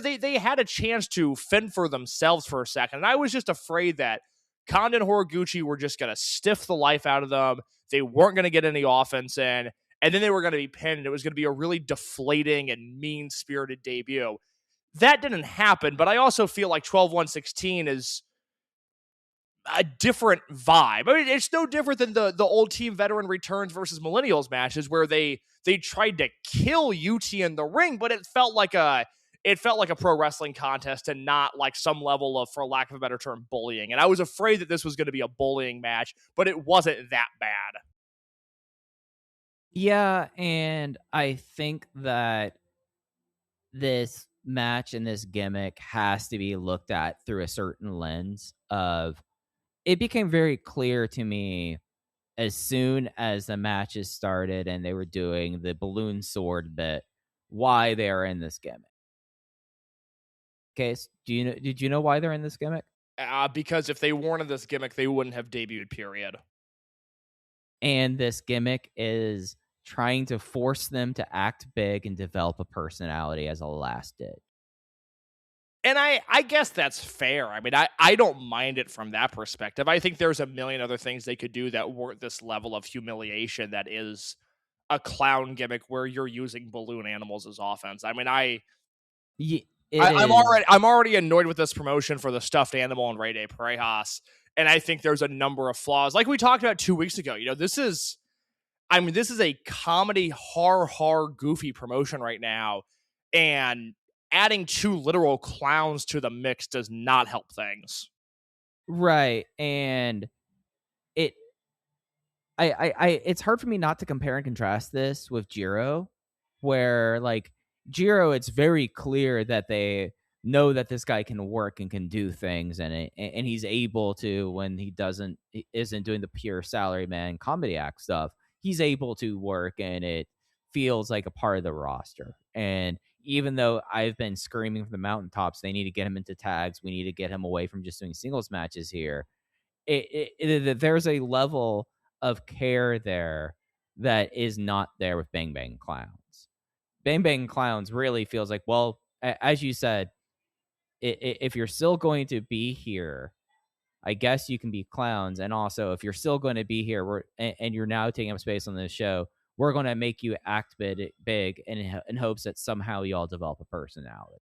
they had a chance to fend for themselves for a second, and I was just afraid that Kanda and Horiguchi were just going to stiff the life out of them. They weren't going to get any offense in, and then they were going to be pinned, and it was going to be a really deflating and mean-spirited debut. That didn't happen, but I also feel like 12/1/16 is a different vibe. I mean, it's no different than the old Team Veteran Returns versus Millennials matches where they tried to kill UT in the ring, but it felt like a pro wrestling contest and not like some level of, for lack of a better term, bullying. And I was afraid that this was going to be a bullying match, but it wasn't that bad. Yeah, and I think that this match and this gimmick has to be looked at through a certain lens of it became very clear to me as soon as the matches started and they were doing the balloon sword bit why they are in this gimmick. Okay, did you know why they're in this gimmick? Because if they weren't in this gimmick, they wouldn't have debuted, period. And this gimmick is trying to force them to act big and develop a personality as a last ditch. And I guess that's fair. I mean, I don't mind it from that perspective. I think there's a million other things they could do that weren't this level of humiliation that is a clown gimmick where you're using balloon animals as offense. I mean, I'm already annoyed with this promotion for the stuffed animal and Rey De Parejas, and I think there's a number of flaws. Like we talked about 2 weeks ago, this is a comedy horror goofy promotion right now, and adding 2 literal clowns to the mix does not help things. Right, and it it's hard for me not to compare and contrast this with Jiro, where like Jiro, it's very clear that they know that this guy can work and can do things, and he's able to when he isn't doing the pure salaryman comedy act stuff. He's able to work, and it feels like a part of the roster. And even though I've been screaming from the mountaintops, they need to get him into tags. We need to get him away from just doing singles matches here. There's a level of care there that is not there with Bang Bang Clowns. Bang Bang Clowns really feels like, well, as you said, if you're still going to be here, I guess you can be clowns. And also, if you're still going to be here and you're now taking up space on this show, we're going to make you act big in hopes that somehow y'all develop a personality.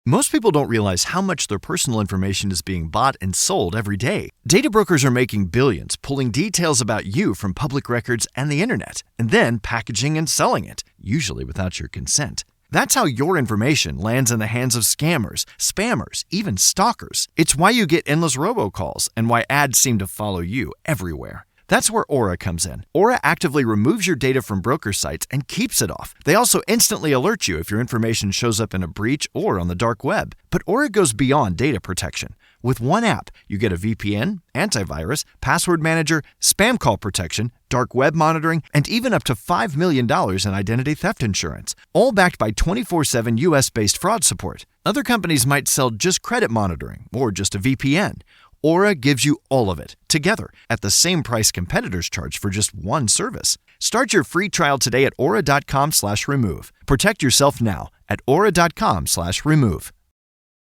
Most people don't realize how much their personal information is being bought and sold every day. Data brokers are making billions pulling details about you from public records and the internet, and then packaging and selling it, usually without your consent. That's how your information lands in the hands of scammers, spammers, even stalkers. It's why you get endless robocalls and why ads seem to follow you everywhere. That's where Aura comes in. Aura actively removes your data from broker sites and keeps it off. They also instantly alert you if your information shows up in a breach or on the dark web. But Aura goes beyond data protection. With one app, you get a VPN, antivirus, password manager, spam call protection, dark web monitoring, and even up to $5 million in identity theft insurance, all backed by 24/7 US-based fraud support. Other companies might sell just credit monitoring or just a VPN. Aura gives you all of it, together, at the same price competitors charge for just one service. Start your free trial today at aura.com/remove. Protect yourself now at aura.com/remove.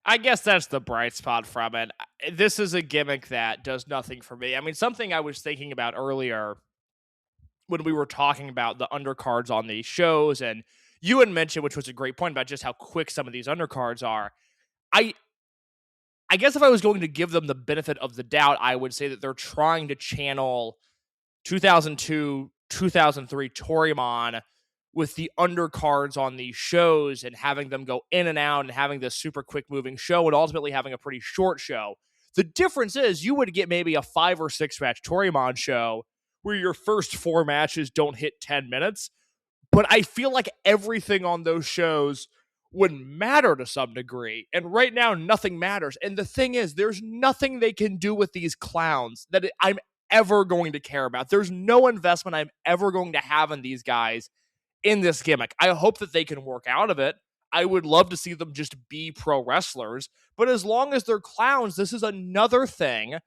I guess that's the bright spot from it. This is a gimmick that does nothing for me. I mean, something I was thinking about earlier when we were talking about the undercards on these shows, and you had mentioned, which was a great point, about just how quick some of these undercards are. I guess if I was going to give them the benefit of the doubt, I would say that they're trying to channel 2002, 2003 Toryumon with the undercards on these shows and having them go in and out and having this super quick moving show and ultimately having a pretty short show. The difference is you would get maybe a 5 or 6 match Toryumon show where your first 4 matches don't hit 10 minutes. But I feel like everything on those shows would matter to some degree. And right now, nothing matters. And the thing is, there's nothing they can do with these clowns that I'm ever going to care about. There's no investment I'm ever going to have in these guys in this gimmick. I hope that they can work out of it. I would love to see them just be pro wrestlers. But as long as they're clowns, this is another thing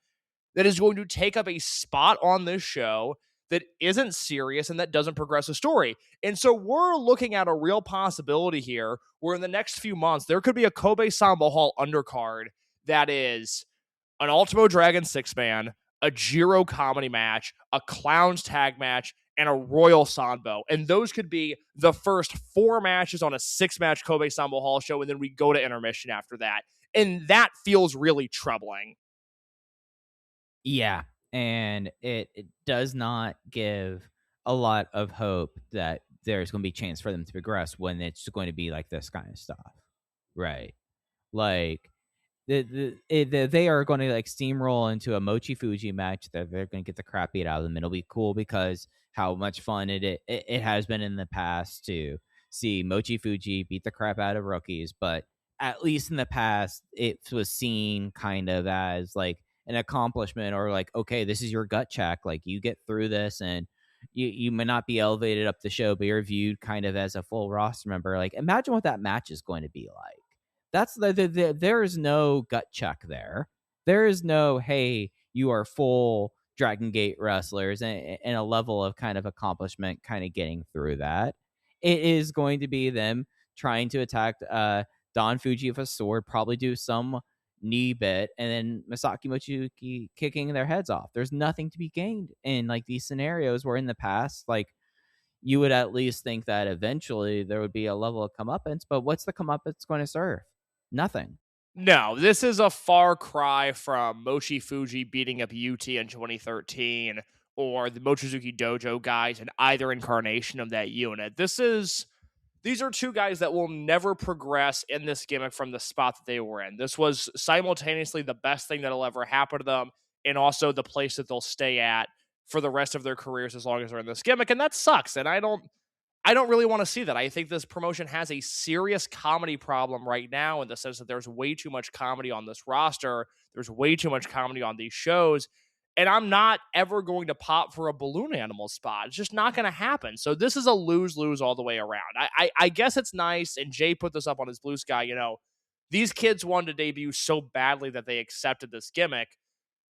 that is going to take up a spot on this show that isn't serious and that doesn't progress a story. And so we're looking at a real possibility here where in the next few months, there could be a Kobe Sambo Hall undercard that is an Ultimo Dragon 6-man, a Jiro comedy match, a Clowns tag match, and a Royal Sanbo. And those could be the first 4 matches on a 6-match Kobe Sambo Hall show, and then we go to intermission after that. And that feels really troubling. Yeah, and it does not give a lot of hope that there's going to be a chance for them to progress when it's going to be like this kind of stuff, right? Like they are going to like steamroll into a Mochi Fuji match that they're going to get the crap beat out of them. It'll be cool because how much fun it has been in the past to see Mochi Fuji beat the crap out of rookies, but at least in the past, it was seen kind of as like an accomplishment, or like, okay, this is your gut check. Like, you get through this, and you may not be elevated up the show, but you're viewed kind of as a full roster member. Like, imagine what that match is going to be like. That's there is no gut check there. There is no, hey, you are full Dragon Gate wrestlers, and a level of kind of accomplishment kind of getting through that. It is going to be them trying to attack Don Fuji with a sword, probably do some knee bit, and then Masaki Mochizuki kicking their heads off. There's nothing to be gained in like these scenarios where in the past, like, you would at least think that eventually there would be a level of comeuppance, but what's the comeuppance going to serve? Nothing. No, this is a far cry from Mochi Fuji beating up UT in 2013 or the Mochizuki Dojo guys in either incarnation of that unit. These are two guys that will never progress in this gimmick from the spot that they were in. This was simultaneously the best thing that'll ever happen to them, and also the place that they'll stay at for the rest of their careers as long as they're in this gimmick. And that sucks. And I don't really want to see that. I think this promotion has a serious comedy problem right now, in the sense that there's way too much comedy on this roster. There's way too much comedy on these shows. And I'm not ever going to pop for a balloon animal spot. It's just not going to happen. So this is a lose-lose all the way around. I guess it's nice, and Jay put this up on his Blue Sky, these kids wanted to debut so badly that they accepted this gimmick.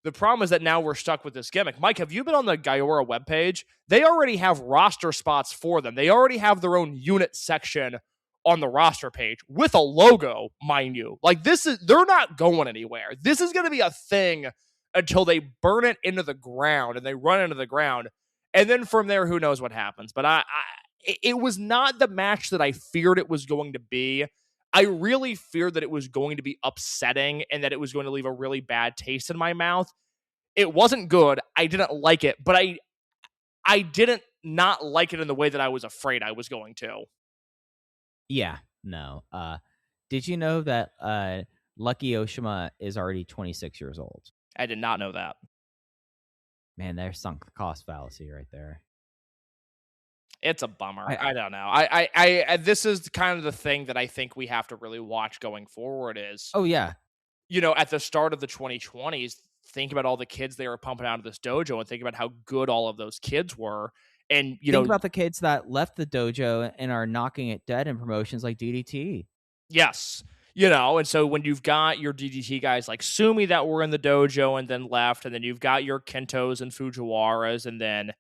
The problem is that now we're stuck with this gimmick. Mike, have you been on the Gaiora webpage? They already have roster spots for them. They already have their own unit section on the roster page with a logo, mind you. Like, they're not going anywhere. This is going to be a thing until they burn it into the ground and they run into the ground. And then from there, who knows what happens. But it was not the match that I feared it was going to be. I really feared that it was going to be upsetting and that it was going to leave a really bad taste in my mouth. It wasn't good. I didn't like it, but I didn't not like it in the way that I was afraid I was going to. Yeah, no. Did you know that Lucky Oshima is already 26 years old? I did not know that. Man, there's sunk cost fallacy right there. It's a bummer. I don't know. I this is kind of the thing that I think we have to really watch going forward is, oh yeah, at the start of the 2020s, think about all the kids they were pumping out of this dojo and think about how good all of those kids were. And, think about the kids that left the dojo and are knocking it dead in promotions like DDT. Yes. And so when you've got your DDT guys like Sumi that were in the dojo and then left, and then you've got your Kentos and Fujiwaras, and then,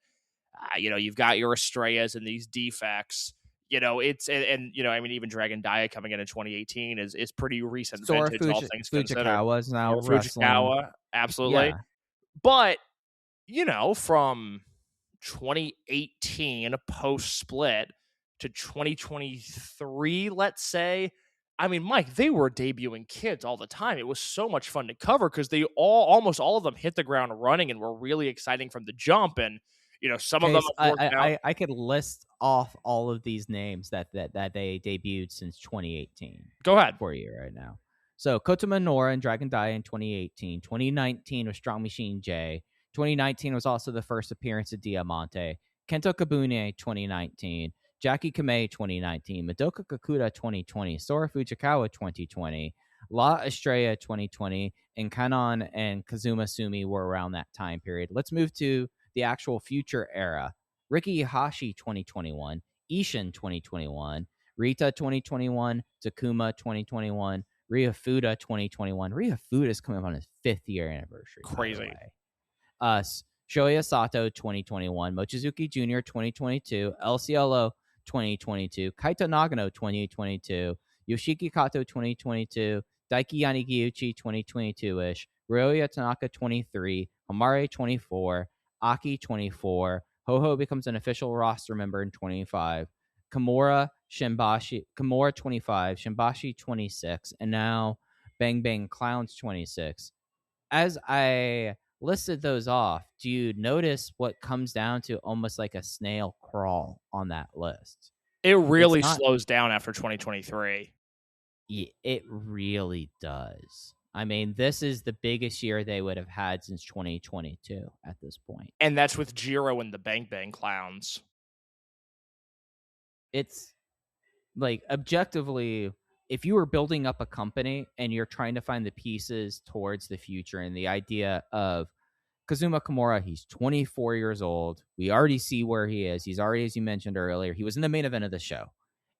you've got your Estrellas and these defects, even Dragon Dia coming in 2018 is pretty recent vintage, all things considered. Fujikawa's now Fujikawa, absolutely. Yeah. But, from 2018 post-split to 2023, let's say, Mike, they were debuting kids all the time. It was so much fun to cover because they almost all of them hit the ground running and were really exciting from the jump. And, some of them have worked out. I could list off all of these names that they debuted since 2018. Go ahead. For you right now. So Kota Minoura and Dragon Dia in 2018. 2019 was Strong Machine J. 2019 was also the first appearance of Diamante. Kento Kabune 2019. Jackie Kamei 2019. Madoka Kakuta 2020. Sora Fujikawa 2020. La Estrella 2020. And Kanon and Kazuma Sumi were around that time period. Let's move to the actual future era. Riki Hashi 2021. Ishin 2021. Rita 2021. Takuma 2021. Rhea Fuda 2021. Rhea Fuda is coming up on his 5th year anniversary. Crazy. Shoya Sato 2021. Mochizuki Jr. 2022. El Cielo 2022. Kaito Nagano 2022. Yoshiki Kato 2022. Daiki Yanagiyuchi 2022-ish. Ryoya Tanaka 23. Hamare 24. Aki 24. Ho-Ho becomes an official roster member in 25. Kimura 25. Shimbashi 26. And now Bang Bang Clowns 26. As I listed those off, do you notice what comes down to almost like a snail crawl on that list? It really slows down after 2023. It really does. I mean, this is the biggest year they would have had since 2022 at this point. And that's with Jiro and the Bang Bang Clowns. It's like, objectively, if you were building up a company and you're trying to find the pieces towards the future, and the idea of Kazuma Kimura, he's 24 years old. We already see where he is. He's already, as you mentioned earlier, he was in the main event of the show.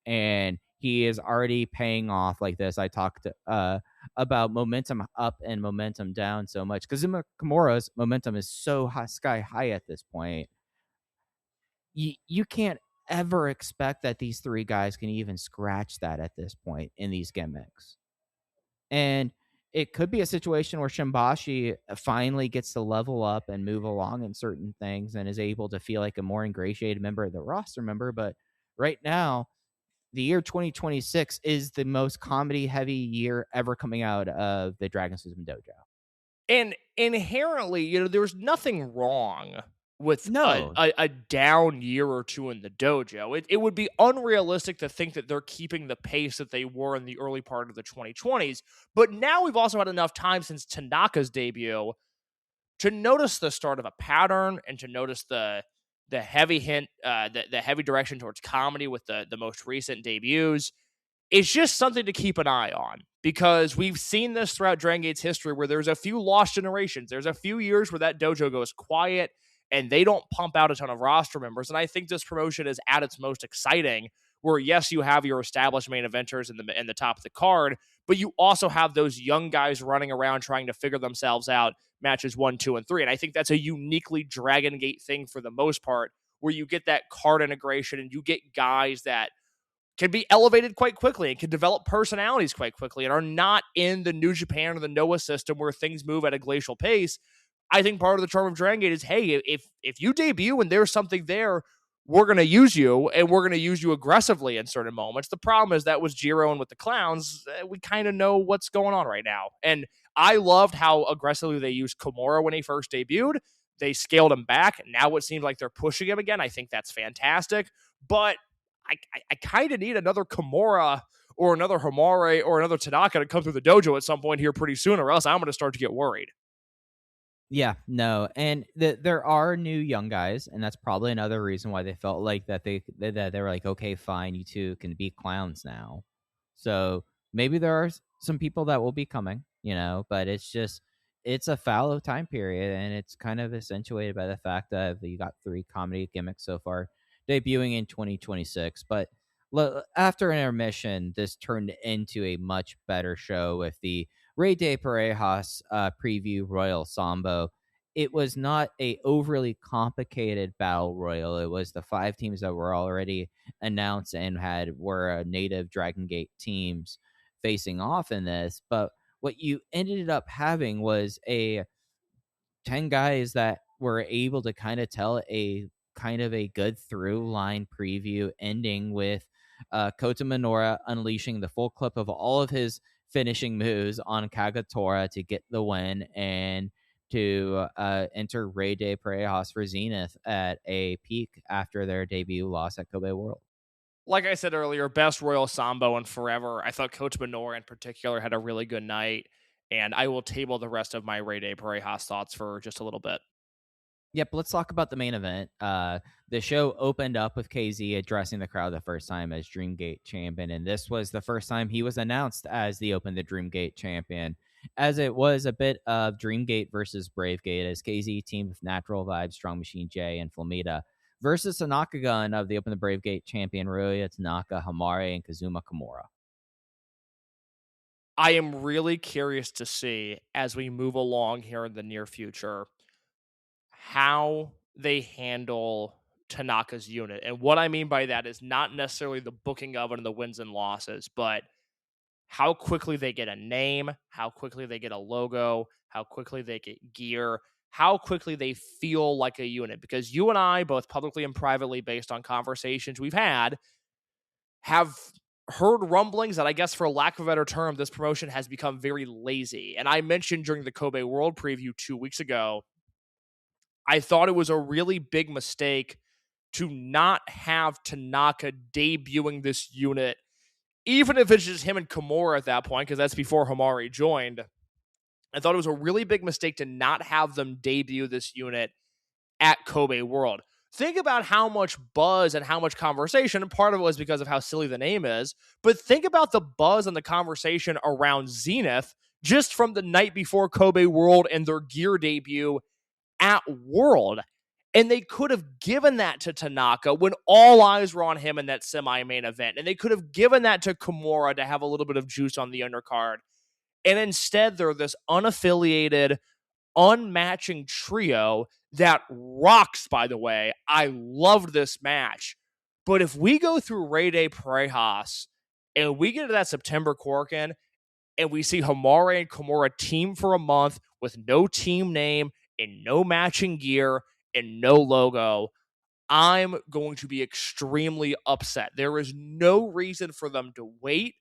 And he is already paying off like this. I talked about momentum up and momentum down so much. Kazuma Kimura's momentum is so high, sky high at this point. You can't ever expect that these three guys can even scratch that at this point in these gimmicks. And it could be a situation where Shimbashi finally gets to level up and move along in certain things and is able to feel like a more ingratiated member of the roster member. But right now, the year 2026 is the most comedy heavy year ever coming out of the Dragon System Dojo. And inherently, there's nothing wrong with No. a down year or two in the dojo. It would be unrealistic to think that they're keeping the pace that they were in the early part of the 2020s. But now we've also had enough time since Tanaka's debut to notice the start of a pattern and to notice the heavy hint, the heavy direction towards comedy with the most recent debuts. It's just something to keep an eye on, because we've seen this throughout Dragon Gate's history where there's a few lost generations. There's a few years where that dojo goes quiet and they don't pump out a ton of roster members. And I think this promotion is at its most exciting, where yes, you have your established main eventers in the top of the card, but you also have those young guys running around trying to figure themselves out matches 1, 2, and 3. And I think that's a uniquely Dragon Gate thing for the most part, where you get that card integration and you get guys that can be elevated quite quickly and can develop personalities quite quickly and are not in the New Japan or the Noah system where things move at a glacial pace. I think part of the charm of Dragon Gate is, hey, if you debut and there's something there, we're going to use you, and we're going to use you aggressively in certain moments. The problem is that with Jiro and with the Clowns, we kind of know what's going on right now. And I loved how aggressively they used Kimura when he first debuted. They scaled him back. Now it seems like they're pushing him again. I think that's fantastic. But I kind of need another Kimura or another Homare or another Tanaka to come through the dojo at some point here pretty soon, or else I'm going to start to get worried. Yeah, no, and there are new young guys, and that's probably another reason why they felt like that they were like, okay, fine, you two can be clowns now. So maybe there are some people that will be coming, but it's a fallow time period, and it's kind of accentuated by the fact that you got 3 comedy gimmicks so far debuting in 2026. But after intermission, this turned into a much better show with the Rey De Parejas preview Royal Sambo. It was not a overly complicated battle royal. It was the 5 teams that were already announced and were native Dragon Gate teams facing off in this. But what you ended up having was 10 guys that were able to kind of tell a kind of a good through line preview, ending with Kota Minoura unleashing the full clip of all of his finishing moves on Kagetora to get the win and to enter Rey De Parejas for Zenith at a peak after their debut loss at Kobe World. Like I said earlier, best Royal Sambo in forever. I thought Coach Minoura in particular had a really good night, and I will table the rest of my Rey De Parejas thoughts for just a little bit. Yep, let's talk about the main event. The show opened up with KZ addressing the crowd the first time as Dreamgate champion, and this was the first time he was announced as the Dreamgate champion, as it was a bit of Dreamgate versus Bravegate, as KZ teamed with Natural Vibes, Strong Machine J, and Flamita versus Tanaka-gun of the Bravegate champion Ryoya Tanaka, Homare, and Kazuma Kimura. I am really curious to see, as we move along here in the near future, how they handle Tanaka's unit. And what I mean by that is not necessarily the booking of it and the wins and losses, but how quickly they get a name, how quickly they get a logo, how quickly they get gear, how quickly they feel like a unit. Because you and I, both publicly and privately, based on conversations we've had, have heard rumblings that, I guess for lack of a better term, this promotion has become very lazy. And I mentioned during the Kobe World preview 2 weeks ago, I thought it was a really big mistake to not have Tanaka debuting this unit, even if it's just him and Kimura at that point, because that's before Homare joined, I thought it was a really big mistake to not have them debut this unit at Kobe World. Think about how much buzz and how much conversation, and part of it was because of how silly the name is, but think about the buzz and the conversation around Zenith just from the night before Kobe World and their gear debut at World. And they could have given that to Tanaka when all eyes were on him in that semi-main event. And they could have given that to Kimura to have a little bit of juice on the undercard. And instead, they're this unaffiliated, unmatching trio that rocks, by the way. I loved this match. But if we go through Rey De Parejas and we get to that September Corkin and we see Hamare and Kimura team for a month with no team name and no matching gear and no logo, I'm going to be extremely upset. There is no reason for them to wait.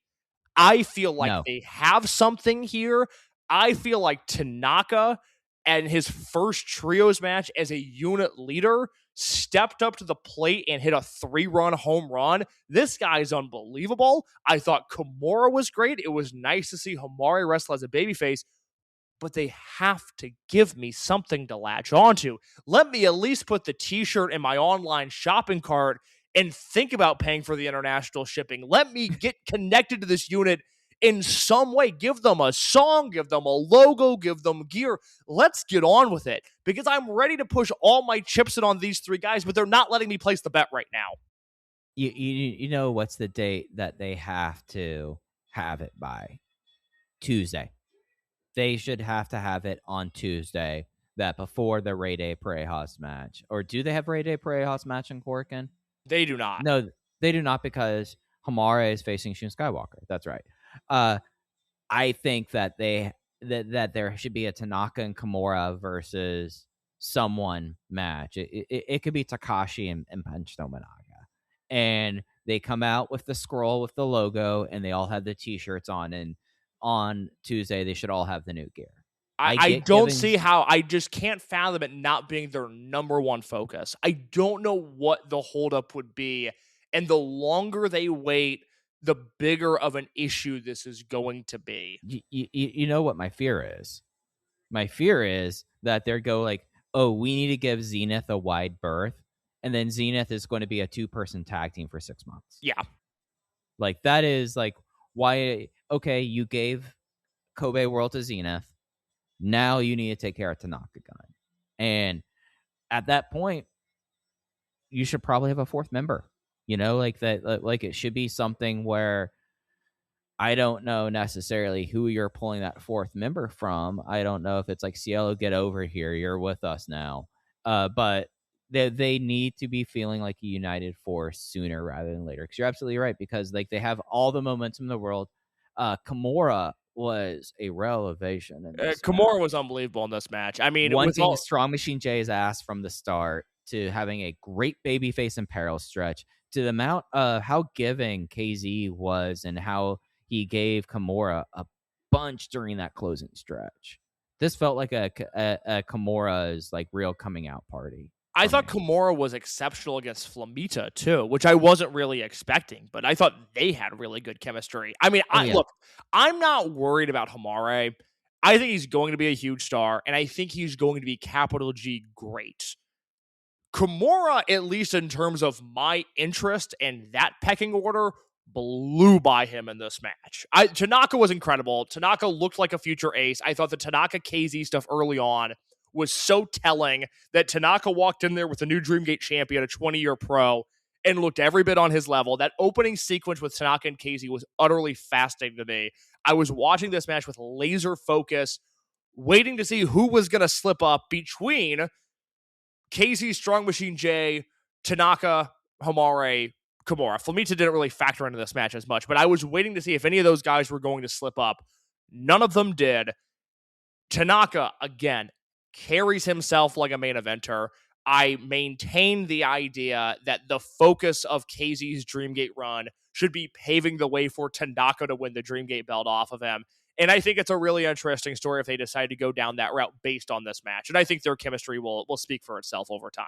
I feel like they have something here. I feel like Tanaka and his first trios match as a unit leader stepped up to the plate and hit a 3-run home run. This guy's unbelievable. I thought Kimura was great. It was nice to see Hamari wrestle as a babyface, but they have to give me something to latch onto. Let me at least put the t-shirt in my online shopping cart and think about paying for the international shipping. Let me get connected to this unit in some way. Give them a song, give them a logo, give them gear. Let's get on with it, because I'm ready to push all my chips in on these three guys, but they're not letting me place the bet right now. You know what's the date that they have to have it by? Tuesday. They should have to have it on Tuesday, that before the Rey De Parejas match. Or do they have Rey De Parejas match in Corkin? They do not. No, they do not, because Hamare is facing Shun Skywalker. That's right. I think that that there should be a Tanaka and Kimura versus someone match. It could be Takashi and Punch Tominaga. And they come out with the scroll with the logo, and they all have the t-shirts on, and on Tuesday they should all have the new gear. I don't see how. I just can't fathom it not being their number one focus. I don't know what the holdup would be. And the longer they wait, the bigger of an issue this is going to be. You know what my fear is? My fear is that they're like, oh, we need to give Zenith a wide berth, and then Zenith is going to be a 2-person tag team for 6 months. Yeah. Like, that is like, why? Okay, you gave Kobe World to Zenith. Now you need to take care of Tanaka-gun. And at that point, you should probably have a 4th member. You know, like that. Like, it should be something where I don't know necessarily who you're pulling that 4th member from. I don't know if it's like, Cielo, get over here. You're with us now. But they need to be feeling like a united force sooner rather than later. Because you're absolutely right. Because like, they have all the momentum in the world. Kimura was a revelation. Kimura was unbelievable in this match. I mean, one thing, Strong Machine J's ass from the start, to having a great babyface and peril stretch, to the amount of how giving KZ was and how he gave Kimura a bunch during that closing stretch. This felt like a Kimura's like real coming out party. I thought Kimura was exceptional against Flamita too, which I wasn't really expecting, but I thought they had really good chemistry. I mean, look, I'm not worried about Hamare. I think he's going to be a huge star, and I think he's going to be capital G great. Kimura, at least in terms of my interest in that pecking order, blew by him in this match. Tanaka was incredible. Tanaka looked like a future ace. I thought the Tanaka KZ stuff early on was so telling that Tanaka walked in there with the new Dreamgate champion, a 20-year pro, and looked every bit on his level. That opening sequence with Tanaka and KZ was utterly fascinating to me. I was watching this match with laser focus, waiting to see who was going to slip up between KZ, Strong Machine J, Tanaka, Hamare, Kimura. Flamita didn't really factor into this match as much, but I was waiting to see if any of those guys were going to slip up. None of them did. Tanaka, again, carries himself like a main eventer. I maintain the idea that the focus of KZ's Dreamgate run should be paving the way for Tanaka to win the Dreamgate belt off of him. And I think it's a really interesting story if they decide to go down that route based on this match. And I think their chemistry will speak for itself over time.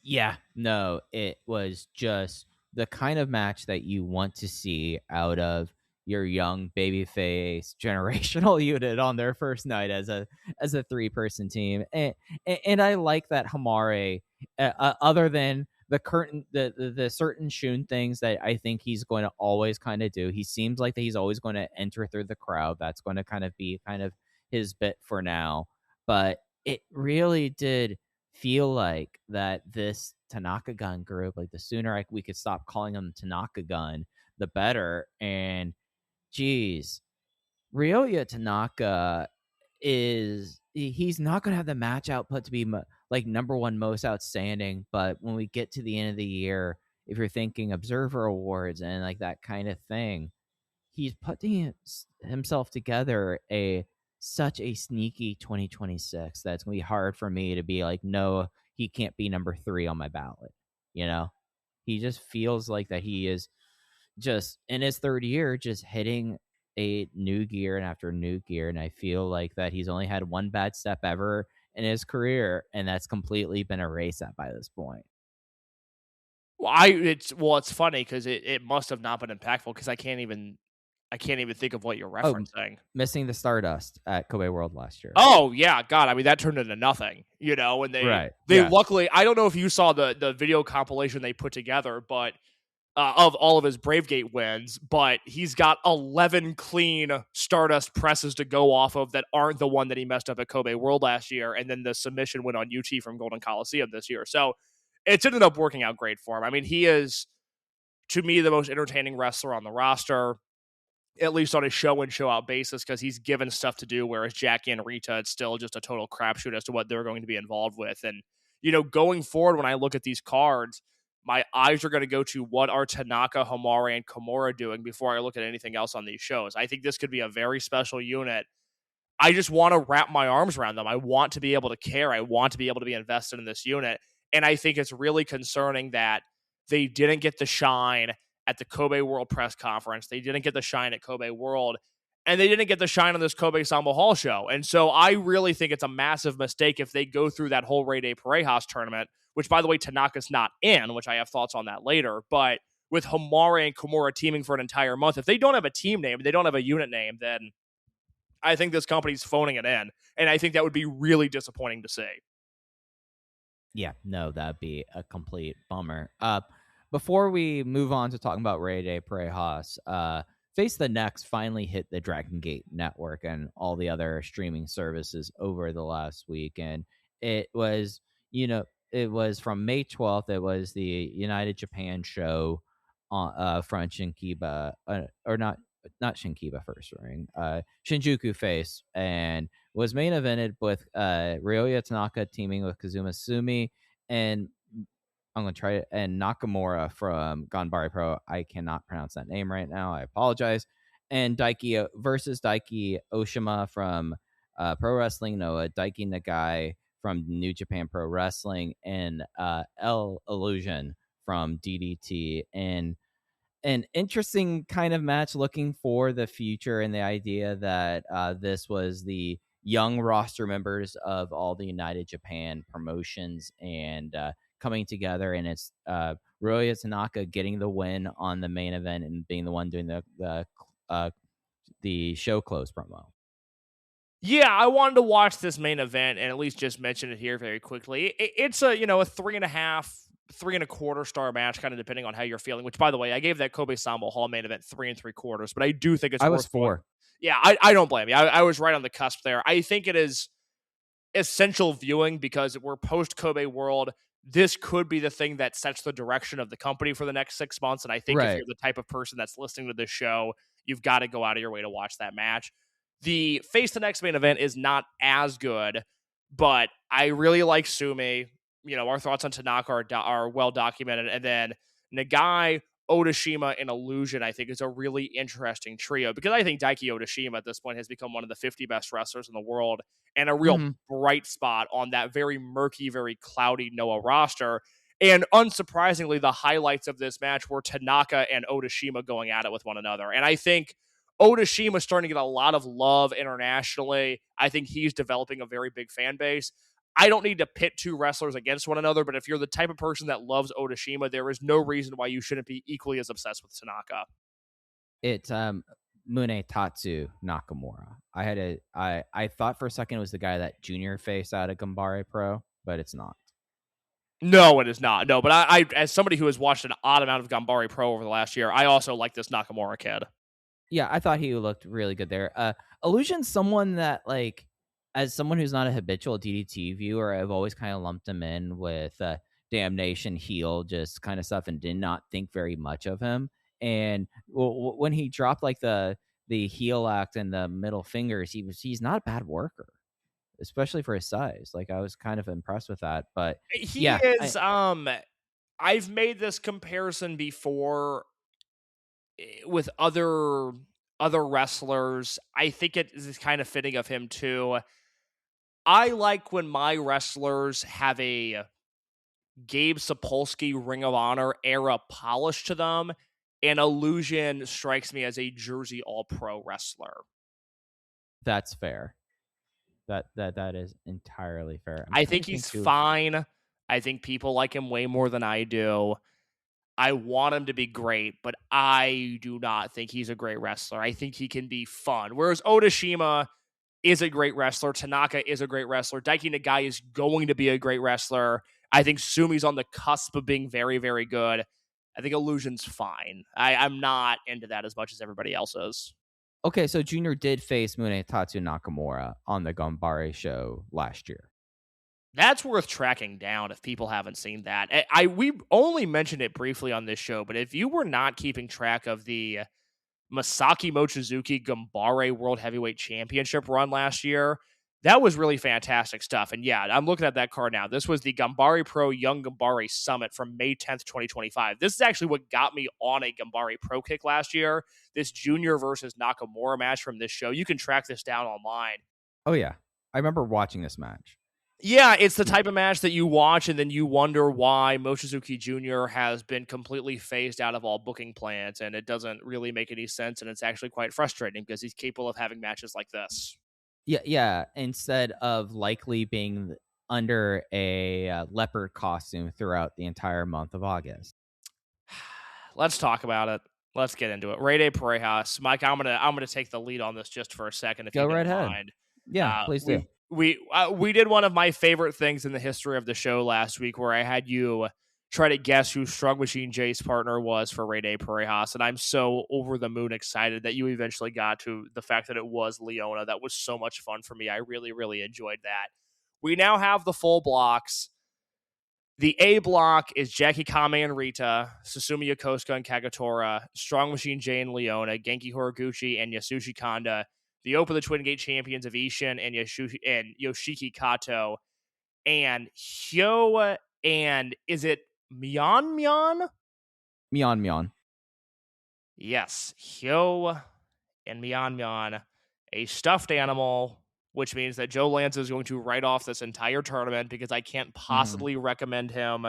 Yeah, no, it was just the kind of match that you want to see out of your young babyface generational unit on their first night as a 3-person team. And I like that Hamare, other than the certain Shun things that I think he's going to always kind of do. He seems like that he's always going to enter through the crowd. That's going to kind of be kind of his bit for now. But it really did feel like that this Tanaka-gun group, like the sooner we could stop calling them Tanaka-gun, the better. And geez, Ryoya Tanaka he's not going to have the match output to be like number one most outstanding. But when we get to the end of the year, if you're thinking Observer Awards and like that kind of thing, he's putting himself together such a sneaky 2026 that's going to be hard for me to be like, no, he can't be number 3 on my ballot. He just feels like that he is just in his third year, just hitting a new gear and after new gear. And I feel like that he's only had one bad step ever in his career, and that's completely been erased by this point. Well, it's funny because it must have not been impactful because I can't even think of what you're referencing. Missing the Stardust at Kobe World last year. Oh yeah, God! I mean, that turned into nothing. And they luckily, I don't know if you saw the video compilation they put together, but of all of his Bravegate wins, but he's got 11 clean Stardust presses to go off of that aren't the one that he messed up at Kobe World last year, and then the submission went on UT from Golden Coliseum this year. So it's ended up working out great for him. I mean, he is, to me, the most entertaining wrestler on the roster, at least on a show-in, show-out basis, because he's given stuff to do, whereas Jackie and Rita, it's still just a total crapshoot as to what they're going to be involved with. And, going forward, when I look at these cards, my eyes are going to go to what are Tanaka, Hamare, and Kimura doing before I look at anything else on these shows. I think this could be a very special unit. I just want to wrap my arms around them. I want to be able to care. I want to be able to be invested in this unit. And I think it's really concerning that they didn't get the shine at the Kobe World press conference. They didn't get the shine at Kobe World. And they didn't get the shine on this Kobe Sambo Hall show. And so I really think it's a massive mistake if they go through that whole Rey De Parejas tournament, which, by the way, Tanaka's not in, which I have thoughts on that later. But with Hamare and Kimura teaming for an entire month, if they don't have a team name, they don't have a unit name, then I think this company's phoning it in. And I think that would be really disappointing to see. Yeah, no, that'd be a complete bummer. Before we move on to talking about Rey De Parejas, Face the Next finally hit the Dragon Gate network and all the other streaming services over the last week. And it was, it was from May 12th. It was the United Japan show from Shinkiba, or not Shinkiba First Ring, Shinjuku Face, and was main evented with Ryoya Tanaka teaming with Kazuma Sumi, and I'm going to try it, and Nakamura from Ganbare Pro. I cannot pronounce that name right now. I apologize. And Daiki versus Daiki Oshima from Pro Wrestling Noah, Daiki Nagai from New Japan Pro Wrestling, and L Illusion from DDT. And an interesting kind of match, looking for the future, and the idea that this was the young roster members of all the United Japan promotions and coming together, and it's Ryoya Tanaka getting the win on the main event and being the one doing the show close promo. Yeah, I wanted to watch this main event and at least just mention it here very quickly. It's a 3.5, 3.25 star match, kind of depending on how you're feeling. Which, by the way, I gave that Kobe Sambo Hall main event 3 3/4, but I do think it's. I was 4. Yeah, I don't blame you. I was right on the cusp there. I think it is essential viewing because we're post Kobe World. This could be the thing that sets the direction of the company for the next 6 months. And I think if you're the type of person that's listening to this show, you've got to go out of your way to watch that match. The Face the Next main event is not as good, but I really like Sumi. Our thoughts on Tanaka are well documented. And then Nagai, Odashima, and Illusion, I think, is a really interesting trio because I think Daiki Odashima at this point has become one of the 50 best wrestlers in the world and a real bright spot on that very murky, very cloudy Noah roster. And unsurprisingly, the highlights of this match were Tanaka and Odashima going at it with one another. And I think Odashima is starting to get a lot of love internationally. I think he's developing a very big fan base. I don't need to pit two wrestlers against one another, but if you're the type of person that loves Odashima, there is no reason why you shouldn't be equally as obsessed with Tanaka. Munetatsu Nakamura. I thought for a second it was the guy that Junior faced out of Gambare Pro, but it's not. No, it is not. No, but I as somebody who has watched an odd amount of Gambari Pro over the last year, I also like this Nakamura kid. Yeah, I thought he looked really good there. Illusion's someone that, like, as someone who's not a habitual DDT viewer, I've always kind of lumped him in with Damnation heel, just kind of stuff, and did not think very much of him. And when he dropped like the heel act and the middle fingers, he's not a bad worker, especially for his size. Like, I was kind of impressed with that. But He yeah, is I've made this comparison before with other wrestlers. I think it is kind of fitting of him too. I like when my wrestlers have a Gabe Sapolsky Ring of Honor era polish to them, and Illusion strikes me as a Jersey All-Pro wrestler. that's fair. That is entirely fair. I think he's fine. I think people like him way more than I do. I want him to be great, but I do not think he's a great wrestler. I think he can be fun. Whereas Odashima is a great wrestler. Tanaka is a great wrestler. Daiki Nagai is going to be a great wrestler. I think Sumi's on the cusp of being very, very good. I think Illusion's fine. I'm not into that as much as everybody else is. Okay, so Junior did face Munetatsu Nakamura on the Gambare show last year. That's worth tracking down if people haven't seen that. We only mentioned it briefly on this show, but if you were not keeping track of the Masaki Mochizuki Gambare World Heavyweight Championship run last year, that was really fantastic stuff. And yeah, I'm looking at that card now. This was the Gambare Pro Young Gambare Summit from May 10th, 2025. This is actually what got me on a Gambare Pro kick last year. This Junior versus Nakamura match from this show. You can track this down online. Oh, yeah. I remember watching this match. Yeah, it's the type of match that you watch and then you wonder why Mochizuki Jr. has been completely phased out of all booking plans, and it doesn't really make any sense, and it's actually quite frustrating because he's capable of having matches like this. Yeah. Instead of likely being under a leopard costume throughout the entire month of August. Let's talk about it. Let's get into it. Rey De Parejas. Mike, I'm gonna take the lead on this just for a second, if you don't right ahead. mind. Yeah, please do. We did one of my favorite things in the history of the show last week, where I had you try to guess who Strong Machine Jay's partner was for Rey De Parejas, and I'm so over the moon excited that you eventually got to the fact that it was Leona. That was so much fun for me. I really, really enjoyed that. We now have the full blocks. The A block is Jackie Kame and Rita, Susumu Yokosuka and Kagetora, Strong Machine Jay and Leona, Genki Horiguchi and Yasushi Kanda. The Open the Twin Gate champions of Ishin and Yoshiki Kato, and Hyo and is it Myeon? Myeon. Yes, Hyo and Myeon, a stuffed animal, which means that Joe Lanza is going to write off this entire tournament because I can't possibly recommend him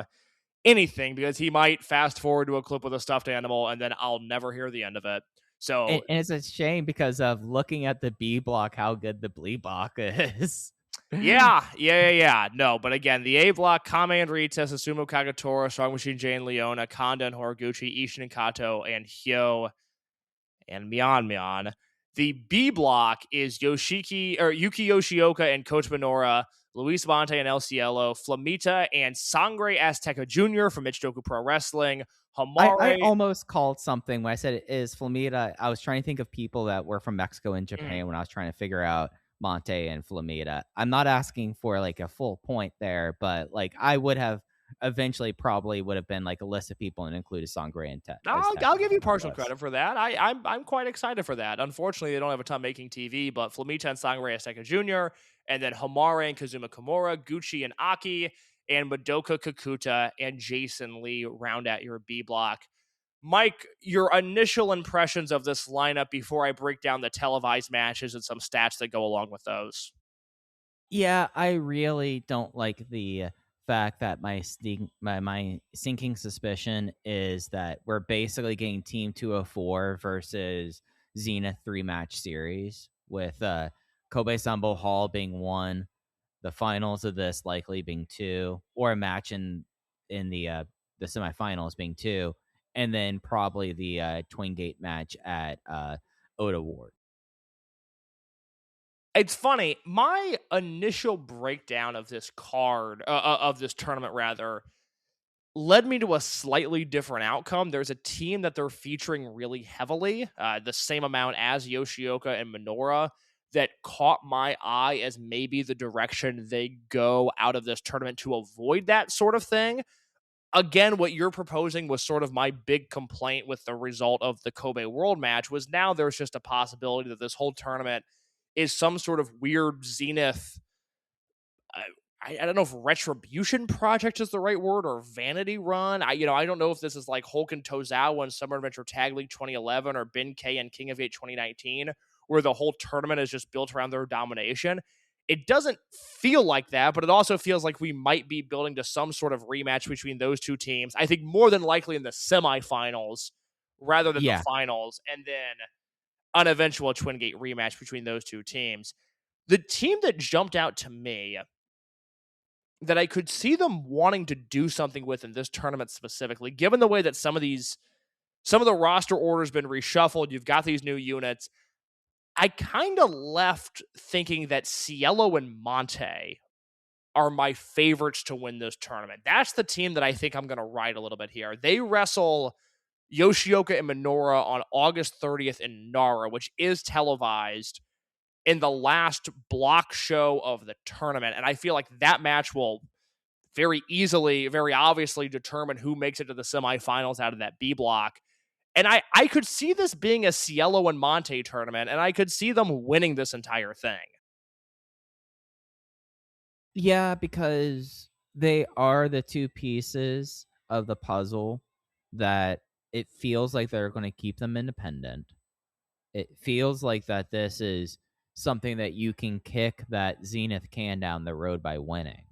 anything, because he might fast forward to a clip with a stuffed animal and then I'll never hear the end of it. So and it's a shame because of looking at the B block, how good the B block is. Yeah. No, but again, the A block, Kame and Rita, Susumu Kagetora, Strong Machine Jay and Leona, Kanda and Horiguchi, Ishin and Kato, and Hyo and Myeon. The B block is Yuki Yoshioka and Coach Minoura, Luis Monte and El Cielo, Flamita and Sangre Azteca Jr. from Michinoku Pro Wrestling, Hamare. I almost called something when I said it is Flamita. I was trying to think of people that were from Mexico and Japan when I was trying to figure out Monte and Flamita. I'm not asking for like a full point there, but like I would have eventually probably would have been like a list of people and included Sangre and Tet. I'll give you partial credit for that. I'm quite excited for that. Unfortunately, they don't have a ton making TV, but Flamita and Sangre Azteca Jr., and then Hamare and Kazuma Kimura, Gucci and Aki, and Madoka Kakuta and Jason Lee round out your B block. Mike, your initial impressions of this lineup before I break down the televised matches and some stats that go along with those. Yeah, I really don't like the fact that my sinking suspicion is that we're basically getting Team 204 versus Zenith 3-match series, with Kobe Sambo Hall being 1, the finals of this likely being 2, or a match in the semifinals being 2, and then probably the Twin Gate match at Oda Ward. It's funny. My initial breakdown of this of this tournament rather, led me to a slightly different outcome. There's a team that they're featuring really heavily, the same amount as Yoshioka and Minoura, that caught my eye as maybe the direction they go out of this tournament to avoid that sort of thing. Again, what you're proposing was sort of my big complaint with the result of the Kobe World match, was now there's just a possibility that this whole tournament is some sort of weird Zenith. I don't know if retribution project is the right word, or vanity run. I don't know if this is like Hulk and Tozawa and Summer Adventure Tag League 2011 or Ben K and King of 8 2019, where the whole tournament is just built around their domination. It doesn't feel like that, but it also feels like we might be building to some sort of rematch between those two teams. I think more than likely in the semifinals rather than the finals, and then an eventual Twin Gate rematch between those two teams. The team that jumped out to me that I could see them wanting to do something with in this tournament specifically, given the way that some of the roster orders been reshuffled, you've got these new units. I kind of left thinking that Cielo and Monte are my favorites to win this tournament. That's the team that I think I'm going to ride a little bit here. They wrestle Yoshioka and Minoura on August 30th in Nara, which is televised in the last block show of the tournament. And I feel like that match will very easily, very obviously determine who makes it to the semifinals out of that B block. And I could see this being a Cielo and Monte tournament, and I could see them winning this entire thing. Yeah, because they are the two pieces of the puzzle that it feels like they're going to keep them independent. It feels like that this is something that you can kick that Zenith can down the road by winning,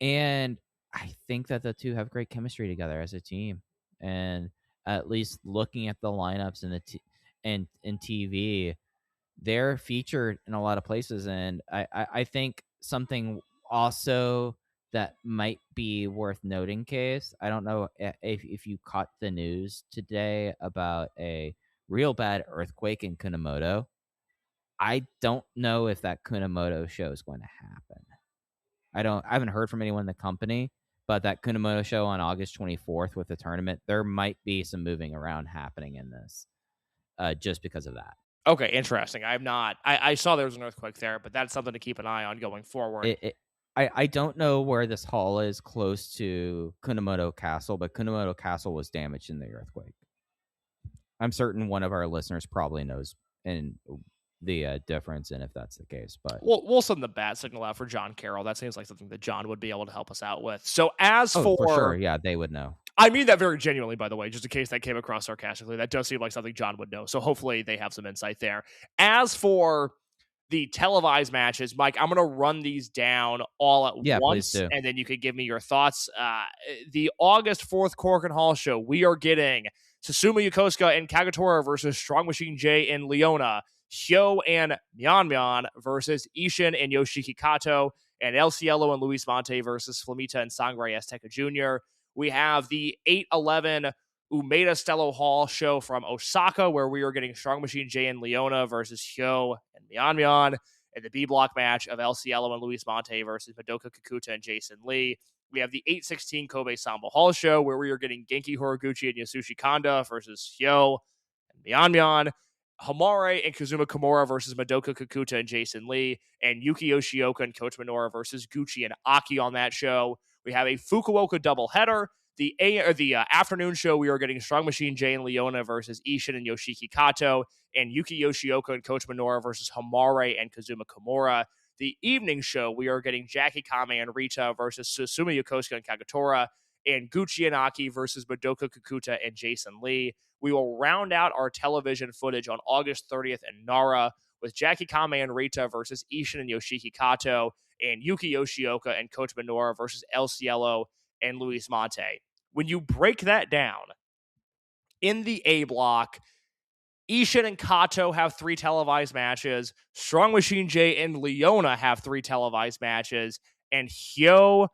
And I think that the two have great chemistry together as a team. And at least looking at the lineups and in TV, they're featured in a lot of places. And I think something also that might be worth noting, Case, I don't know if you caught the news today about a real bad earthquake in Kunamoto. I don't know if that Kunamoto show is going to happen. I haven't heard from anyone in the company, but that Kunamoto show on August 24th with the tournament, there might be some moving around happening in this just because of that. Okay, interesting. I saw there was an earthquake there, but that's something to keep an eye on going forward. I don't know where this hall is close to Kunamoto Castle, but Kunamoto Castle was damaged in the earthquake. I'm certain one of our listeners probably knows in the difference, and if that's the case, but we'll send the bat signal out for John Carroll. That seems like something that John would be able to help us out with. So for sure, yeah, they would know. I mean that very genuinely, by the way, just in case that came across sarcastically. That does seem like something John would know. So hopefully they have some insight there. As for the televised matches, Mike, I'm going to run these down all at once, and then you can give me your thoughts. The August 4th Korakuen Hall show, we are getting Susumu Yokosuka and Kagetora versus Strong Machine J and Leona, Hyo and Myan versus Ishin and Yoshiki Kato, and El Cielo and Luis Monte versus Flamita and Sangre Azteca Jr. We have the 8/11 Umeda Stello Hall show from Osaka, where we are getting Strong Machine J and Leona versus Hyo and Myan, and the B block match of El Cielo and Luis Monte versus Madoka Kikuta and Jason Lee. We have the 8/16 Kobe Sambo Hall show, where we are getting Genki Horiguchi and Yasushi Kanda versus Hyo and Myan, Hamare and Kazuma Kimura versus Madoka Kikuta and Jason Lee, and Yuki Yoshioka and Coach Minoura versus Gucci and Aki on that show. We have a Fukuoka doubleheader. The afternoon show, we are getting Strong Machine J and Leona versus Ishin and Yoshiki Kato, and Yuki Yoshioka and Coach Minoura versus Hamare and Kazuma Kimura. The evening show, we are getting Jackie Kame and Rita versus Susumu Yokosuka and Kagetora, and Gucci and Aki versus Madoka Kikuta and Jason Lee. We will round out our television footage on August 30th in Nara with Jackie Kame and Rita versus Ishin and Yoshiki Kato, and Yuki Yoshioka and Coach Minoura versus El Cielo and Luis Monte. When you break that down, in the A block, Ishin and Kato have 3 televised matches, Strong Machine J and Leona have 3 televised matches, and Hyo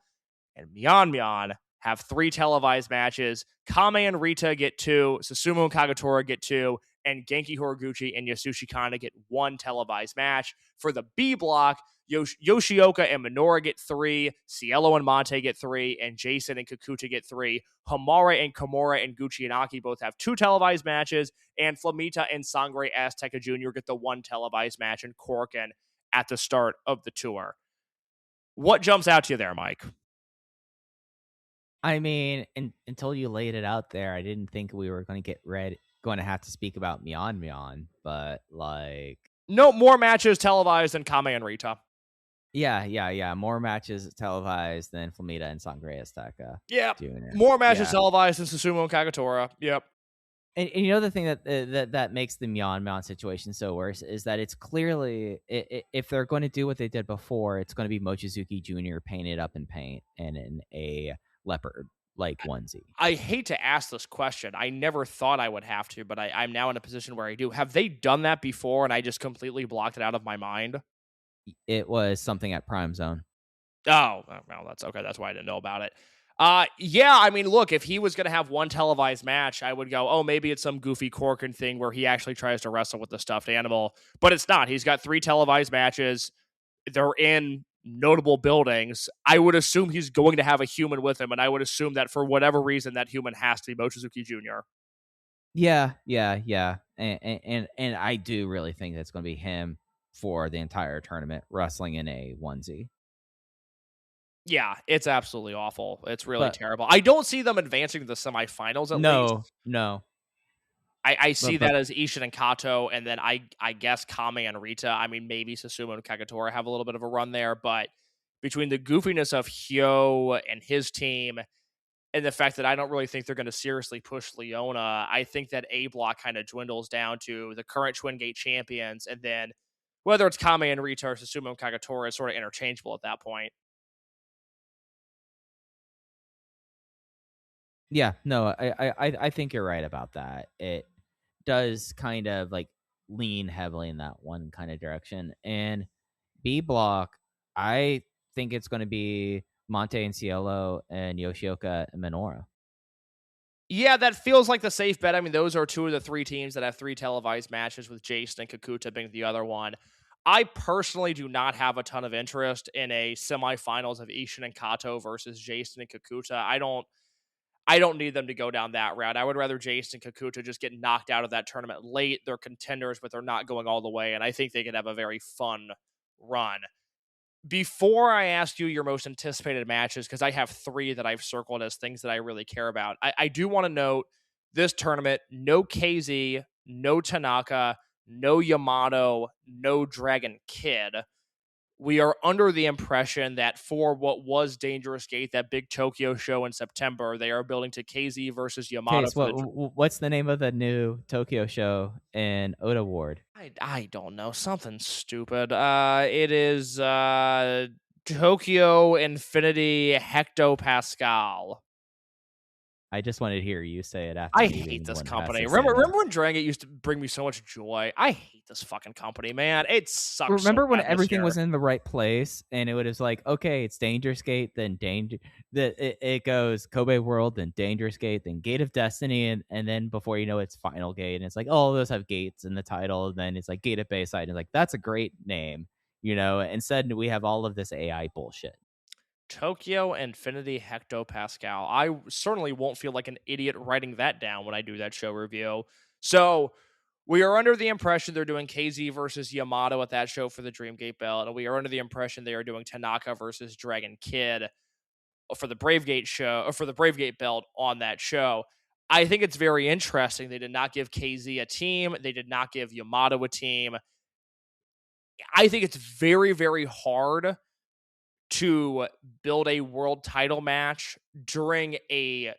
and Myan have 3 televised matches. Kame and Rita get 2, Susumu and Kagetora get 2, and Genki Horiguchi and Yasushi Kanda get 1 televised match. For the B block, Yoshioka and Minoru get 3, Cielo and Monte get 3, and Jason and Kikuta get 3. Hamara and Kimura and Gucci and Aki both have 2 televised matches, and Flamita and Sangre Azteca Jr. get the 1 televised match in Korakuen at the start of the tour. What jumps out to you there, Mike? I mean, until you laid it out there, I didn't think we were going to have to speak about Myeon, but like, no more matches televised than Kame and Rita. Yeah. More matches televised than Flamita and Sangre Azteca. Yeah, more matches Yeah. televised than Susumu and Kagetora. Yep. And you know the thing that makes the Myeon situation so worse is that it's clearly if they're going to do what they did before, it's going to be Mochizuki Jr. painted up in paint and in a leopard like onesie. I hate to ask this question. I never thought I would have to, but I'm now in a position where I do. Have they done that before and I just completely blocked it out of my mind? It was something at Prime Zone. Oh, well, that's okay. That's why I didn't know about it. Yeah, I mean, look, if he was going to have 1 televised match, I would go, oh, maybe it's some goofy Korakuen thing where he actually tries to wrestle with the stuffed animal, but it's not. He's got 3 televised matches. They're in notable buildings. I would assume he's going to have a human with him, and I would assume that for whatever reason, that human has to be Mochizuki Jr. Yeah. And I do really think that's going to be him for the entire tournament, wrestling in a onesie. Yeah, it's absolutely awful. It's really terrible. I don't see them advancing to the semifinals at least. No. I see that as Ishin and Kato, and then I guess Kame and Rita. I mean, maybe Susumu and Kagetora have a little bit of a run there, but between the goofiness of Hyo and his team and the fact that I don't really think they're going to seriously push Leona, I think that A block kind of dwindles down to the current Twin Gate champions, and then whether it's Kame and Rita or Susumu and Kagetora is sort of interchangeable at that point. Yeah, no, I think you're right about that. It does kind of like lean heavily in that one kind of direction. And B block, I think it's going to be Monte and Cielo and Yoshioka and Minoru. Yeah, that feels like the safe bet. I mean, those are 2 of the 3 teams that have 3 televised matches, with Jason and Kikuta being the other one. I personally do not have a ton of interest in a semifinals of Ishin and Kato versus Jason and Kikuta. I don't need them to go down that route. I would rather Jason and Kikuta just get knocked out of that tournament late. They're contenders, but they're not going all the way, and I think they could have a very fun run. Before I ask you your most anticipated matches, because I have 3 that I've circled as things that I really care about, I do want to note this tournament, no KZ, no Tanaka, no Yamato, no Dragon Kid. We are under the impression that for what was Dangerous Gate, that big Tokyo show in September, they are building to KZ versus Yamato. What's the name of the new Tokyo show in Oda Ward? I don't know. Something stupid. It is Tokyo Infinity Hectopascal. I just wanted to hear you say it after. I hate this company. Remember when Dragon Gate used to bring me so much joy? I hate this fucking company, man. It sucks. Remember when everything was in the right place and it was like, okay, it's Dangerous Gate, then it goes Kobe World, then Dangerous Gate, then Gate of Destiny, and then before you know it's Final Gate, and it's like, oh, those have gates in the title, and then it's like Gate of Bayside, and it's like, that's a great name, you know. Instead, we have all of this AI bullshit. Tokyo Infinity Hectopascal. I certainly won't feel like an idiot writing that down when I do that show review. So we are under the impression they're doing KZ versus Yamato at that show for the Dreamgate belt, and we are under the impression they are doing Tanaka versus Dragon Kid for the Brave Gate show, or for the Brave Gate belt on that show. I think it's very interesting. They did not give KZ a team. They did not give Yamato a team. I think it's very, very hard to build a world title match during a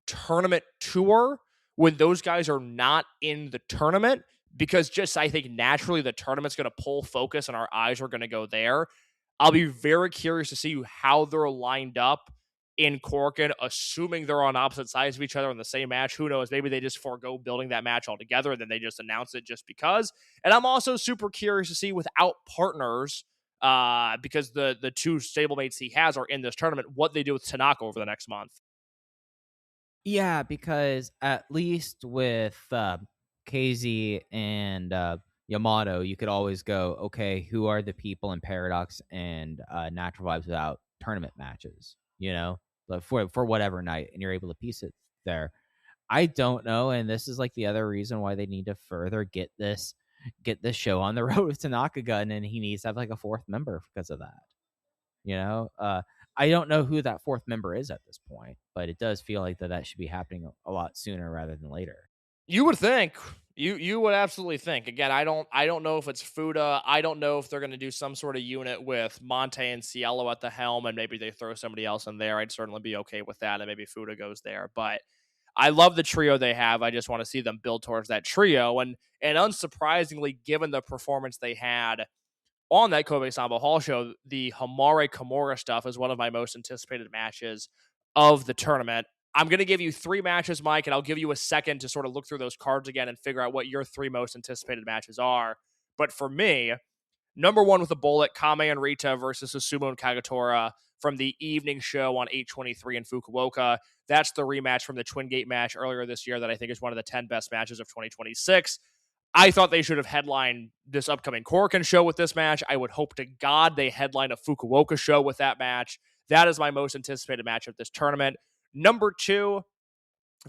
tournament tour when those guys are not in the tournament, because just, I think naturally the tournament's going to pull focus and our eyes are going to go there. I'll be very curious to see how they're lined up in Korakuen, assuming they're on opposite sides of each other in the same match. Who knows? Maybe they just forego building that match altogether and then they just announce it just because. And I'm also super curious to see, without partners, because the 2 stablemates he has are in this tournament, what they do with Tanaka over the next month. Yeah, because at least with KZ and Yamato, you could always go, okay, who are the people in Paradox and Natural Vibes without tournament matches, like for whatever night, and you're able to piece it there. I don't know, and this is like the other reason why they need to further get this show on the road with Tanaka-gun, and he needs to have like a fourth member because of that. I don't know who that fourth member is at this point, but it does feel like that should be happening a lot sooner rather than later. You would think. You would absolutely think. Again, I don't know if it's Fuda. I don't know if they're going to do some sort of unit with Monte and Cielo at the helm, and maybe they throw somebody else in there. I'd certainly be okay with that, and maybe Fuda goes there. But I love the trio they have. I just want to see them build towards that trio. And unsurprisingly, given the performance they had on that Kobe Sambo Hall show, the Hamare Kimura stuff is one of my most anticipated matches of the tournament. I'm going to give you 3 matches, Mike, and I'll give you a second to sort of look through those cards again and figure out what your 3 most anticipated matches are. But for me, number 1 with a bullet, Kame and Rita versus Susumu and Kagatora from the evening show on 8/23 in Fukuoka. That's the rematch from the Twin Gate match earlier this year that I think is one of the 10 best matches of 2026. I thought they should have headlined this upcoming Korakuen show with this match. I would hope to God they headline a Fukuoka show with that match. That is my most anticipated match of this tournament. Number 2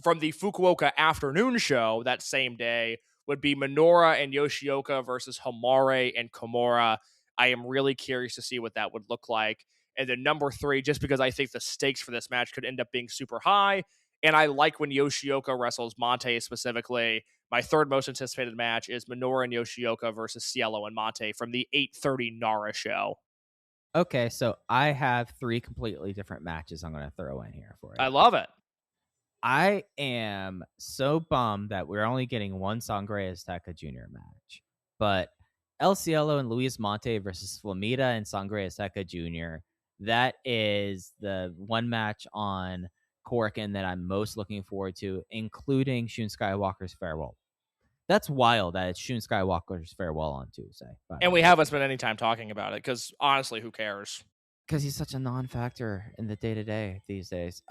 from the Fukuoka afternoon show that same day would be Minoura and Yoshioka versus Hamare and Kimura. I am really curious to see what that would look like. And then number 3, just because I think the stakes for this match could end up being super high, and I like when Yoshioka wrestles Monte specifically. My 3rd most anticipated match is Minoura and Yoshioka versus Cielo and Monte from the 8:30 Nara show. Okay, so I have 3 completely different matches I'm going to throw in here for you. I love it. I am so bummed that we're only getting one Sangre Azteca Jr. match, but El Cielo and Luis Monte versus Flamita and Sangre Azteca Jr. That is the one match on Korakuen that I'm most looking forward to, including Shun Skywalker's farewell. That's wild that it's Shun Skywalker's farewell on Tuesday. And we haven't spent any time talking about it because honestly, who cares? Because he's such a non-factor in the day-to-day these days.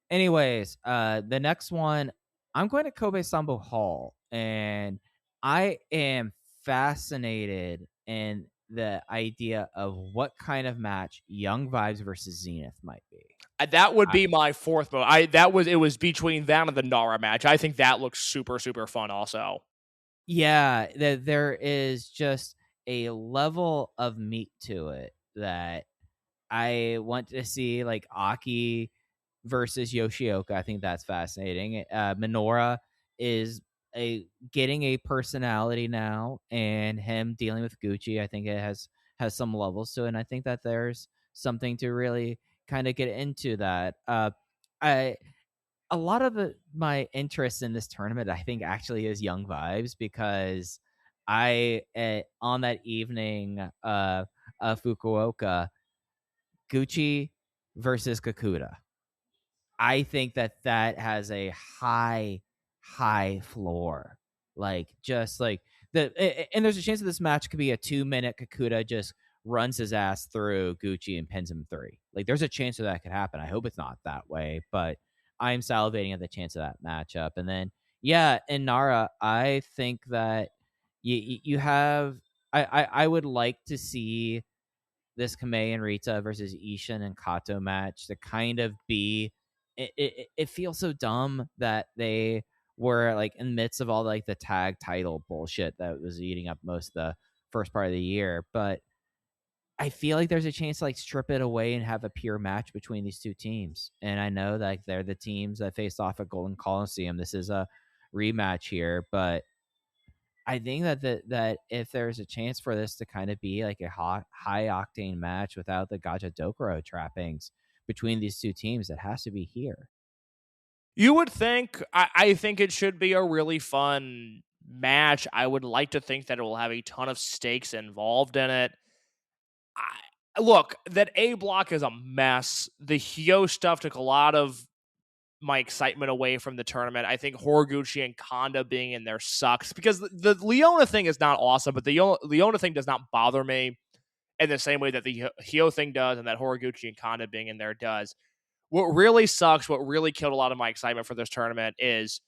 Anyways, the next one, I'm going to Kobe Sambo Hall, and I am fascinated in the idea of what kind of match Young Vibes versus Zenith might be. That would be my 4th vote. It was between that and the Nara match. I think that looks super, super fun also. Yeah, there is just a level of meat to it that I want to see, like Aki versus Yoshioka. I think that's fascinating. Minoura is getting a personality now, and him dealing with Gucci, I think it has some levels to it, and I think that there's something to really kind of get into that. A lot of my interest in this tournament, I think, actually is Young Vibes, because on that evening, Fukuoka, Gucci versus Kakuta. I think that has a high floor. Like, just like and there's a chance that this match could be a 2-minute Kakuta just runs his ass through Gucci and pins him 3. Like, there's a chance that could happen. I hope it's not that way, but I'm salivating at the chance of that matchup. And then, yeah, in Nara, I think that you have. I would like to see this Kamei and Rita versus Ishin and Kato match to kind of be. It feels so dumb that they were like in the midst of all like the tag title bullshit that was eating up most of the first part of the year, but I feel like there's a chance to like strip it away and have a pure match between these two teams. And I know that they're the teams that faced off at Golden Coliseum. This is a rematch here, but I think that if there's a chance for this to kind of be like a high octane match without the Gaja Dokuro trappings between these two teams, it has to be here. You would think. I think it should be a really fun match. I would like to think that it will have a ton of stakes involved in it. Look, that A block is a mess. The Hyo stuff took a lot of my excitement away from the tournament. I think Horiguchi and Kanda being in there sucks, because the Leona thing is not awesome, but the Leona thing does not bother me in the same way that the Hyo thing does, and that Horiguchi and Kanda being in there does. What really sucks, what really killed a lot of my excitement for this tournament is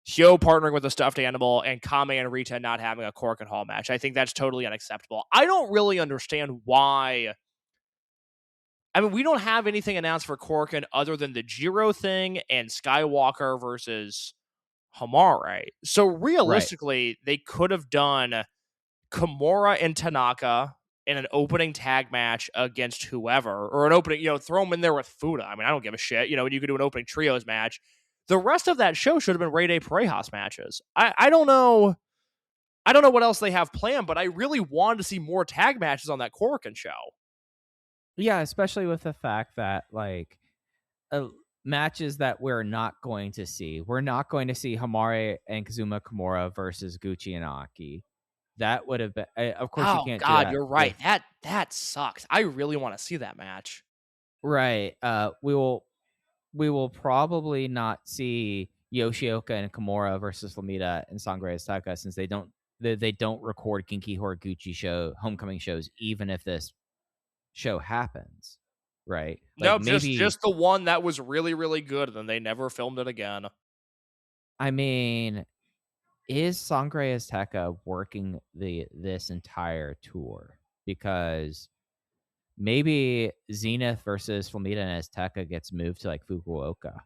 Hyo partnering with a stuffed animal, and Kame and Rita not having a Korakuen Hall match. I think that's totally unacceptable. I don't really understand why. I mean, we don't have anything announced for Korakuen other than the Jiro thing and Skywalker versus Hamare. So realistically, they could have done Kimura and Tanaka in an opening tag match against whoever, or an opening, throw them in there with Fuda. I mean, I don't give a shit. You could do an opening trios match. The rest of that show should have been Rey De Parejas matches. I don't know. I don't know what else they have planned, but I really wanted to see more tag matches on that Korakuen show. Yeah, especially with the fact that matches that we're not going to see. We're not going to see Hamare and Kazuma Kimura versus Gucci and Aki. That would have been. Of course, you can't. Oh God, do that you're right. That sucks. I really want to see that match. Right. We will probably not see Yoshioka and Kimura versus Flamita and Sangre Azteca, since they don't record Kinki Horiguchi homecoming shows, even if this show happens. Right. No, just the one that was really, really good, and then they never filmed it again. I mean, is Sangre Azteca working this entire tour? Because maybe Zenith versus Flamita and Azteca gets moved to Fukuoka.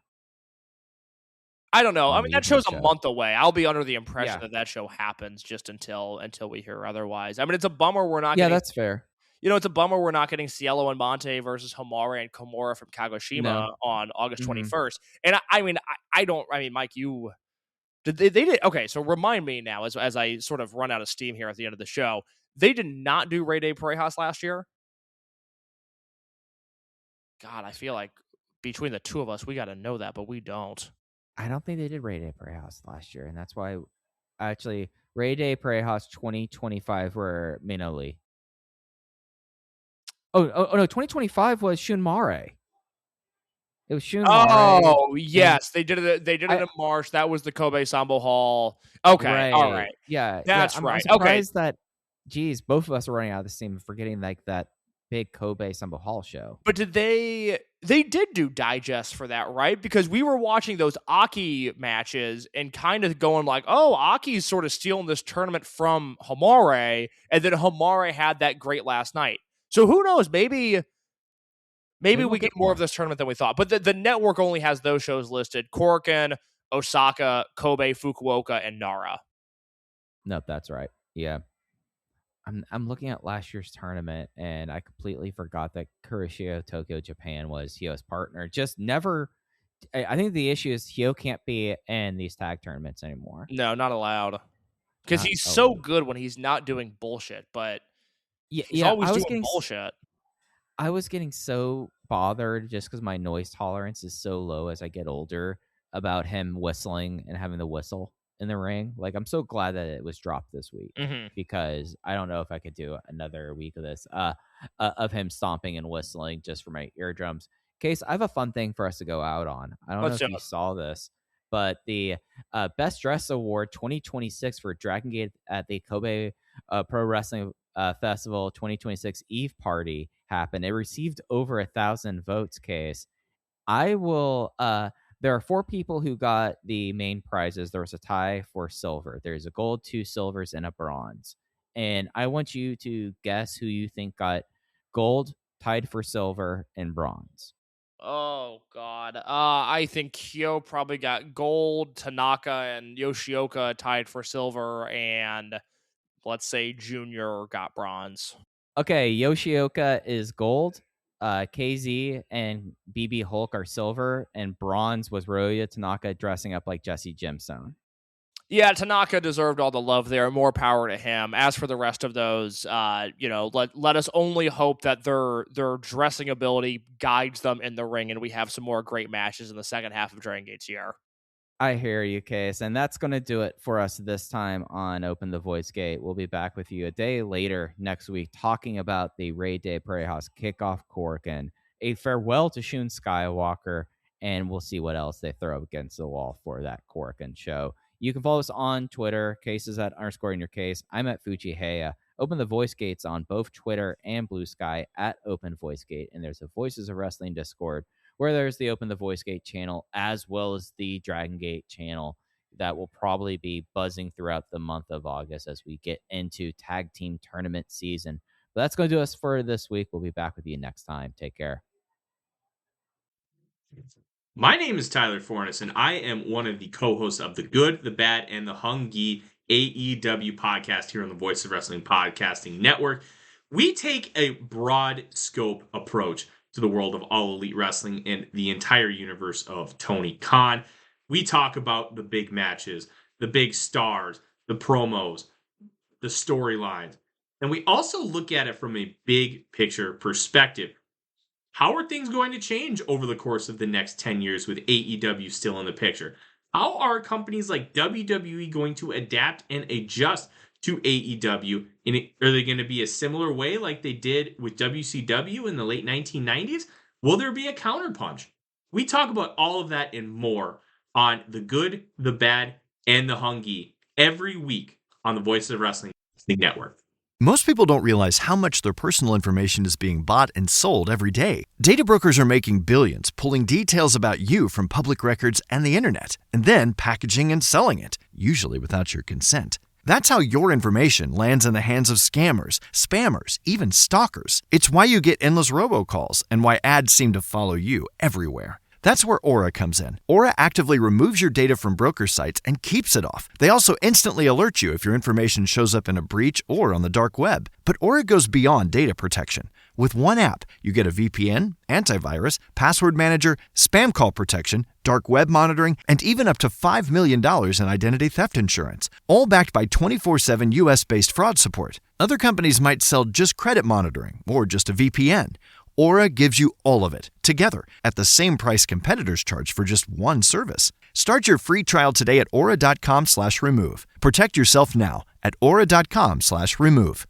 I don't know. I mean, that show's a month away. I'll be under the impression that show happens just until we hear otherwise. I mean, it's a bummer we're not. Yeah, that's fair. It's a bummer we're not getting Cielo and Monte versus Hamare and Kimura from Kagoshima on August 21st. And I mean, Mike, you did they did okay. So remind me now, as I sort of run out of steam here at the end of the show, they did not do Rey De Parejas last year. God, I feel like between the two of us, we got to know that, but we don't. I don't think they did Rey De Parejas last year, and that's why actually Rey De Parejas 2025 were Minoli. Oh no, 2025 was Shun Mare. It was Shun Mare. Oh, yes. They did it in March. That was the Kobe Sambo Hall. Okay. Right. All right. Yeah. That's I'm right. surprised that, geez, both of us are running out of the steam forgetting that big Kobe Sambo Hall show. But did they did do digest for that, right? Because we were watching those Aki matches and kind of going oh, Aki's sort of stealing this tournament from Hamare, and then Hamare had that great last night. So who knows? Maybe we get more of this tournament than we thought. But the network only has those shows listed: Korakuen, Osaka, Kobe, Fukuoka, and Nara. Nope, that's right. Yeah. I'm looking at last year's tournament, and I completely forgot that Kuroshio Tokyo Japan was Hyo's partner. Just never. I think the issue is Hyo can't be in these tag tournaments anymore. No, not allowed. Because he's so good when he's not doing bullshit, but he's always doing bullshit. I was getting so bothered just because my noise tolerance is so low as I get older about him whistling and having the whistle in the ring. I'm so glad that it was dropped this week, because I don't know if I could do another week of this of him stomping and whistling just for my eardrums. Case, I have a fun thing for us to go out on. I don't know if you saw this, but the Best Dress Award 2026 for Dragon Gate at the Kobe Pro Wrestling Festival 2026 Eve Party happened. It received over 1,000 votes. Case, I will. There are 4 people who got the main prizes. There was a tie for silver. There's a gold, 2 silvers, and a bronze. And I want you to guess who you think got gold, tied for silver, and bronze. Oh, God. I think Kyo probably got gold, Tanaka and Yoshioka tied for silver, and let's say Junior got bronze. Okay, Yoshioka is gold. KZ and BB Hulk are silver, and bronze was Ryoya Tanaka dressing up like Jesse Gemstone. Yeah, Tanaka deserved all the love there. More power to him. As for the rest of those, let us only hope that their dressing ability guides them in the ring, and we have some more great matches in the second half of Dragon Gate's year. I hear you, Case. And that's going to do it for us this time on Open the Voice Gate. We'll be back with you a day later next week talking about the Rey De Parejas kickoff Korakuen, a farewell to Shun Skywalker, and we'll see what else they throw against the wall for that Korakuen show. You can follow us on Twitter, Cases at _ in your case. I'm at Fujiheya. Open the Voice Gates on both Twitter and Blue Sky at Open Voice Gate. And there's a Voices of Wrestling Discord where there's the Open the Voice Gate channel as well as the Dragon Gate channel. that will probably be buzzing throughout the month of August as we get into tag team tournament season. But that's going to do us for this week. We'll be back with you next time. Take care. My name is Tyler Fornes, and I am one of the co-hosts of The Good, The Bad, and The Hungy AEW podcast here on the Voice of Wrestling Podcasting Network. We take a broad scope approach to the world of All Elite Wrestling and the entire universe of Tony Khan. We talk about the big matches, the big stars, the promos, the storylines, and we also look at it from a big picture perspective. How are things going to change over the course of the next 10 years with AEW still in the picture? How are companies like WWE going to adapt and adjust to AEW? Are they going to be a similar way like they did with WCW in the late 1990s? Will there be a counterpunch? We talk about all of that and more on The Good, The Bad, and The Hungy every week on the Voice of Wrestling Network. Most people don't realize how much their personal information is being bought and sold every day. Data brokers are making billions, pulling details about you from public records and the internet, and then packaging and selling it, usually without your consent. That's how your information lands in the hands of scammers, spammers, even stalkers. It's why you get endless robocalls and why ads seem to follow you everywhere. That's where Aura comes in. Aura actively removes your data from broker sites and keeps it off. They also instantly alert you if your information shows up in a breach or on the dark web. But Aura goes beyond data protection. With one app, you get a VPN, antivirus, password manager, spam call protection, dark web monitoring, and even up to $5 million in identity theft insurance, all backed by 24/7 US-based fraud support. Other companies might sell just credit monitoring or just a VPN. Aura gives you all of it, together, at the same price competitors charge for just one service. Start your free trial today at aura.com/remove. Protect yourself now at aura.com/remove.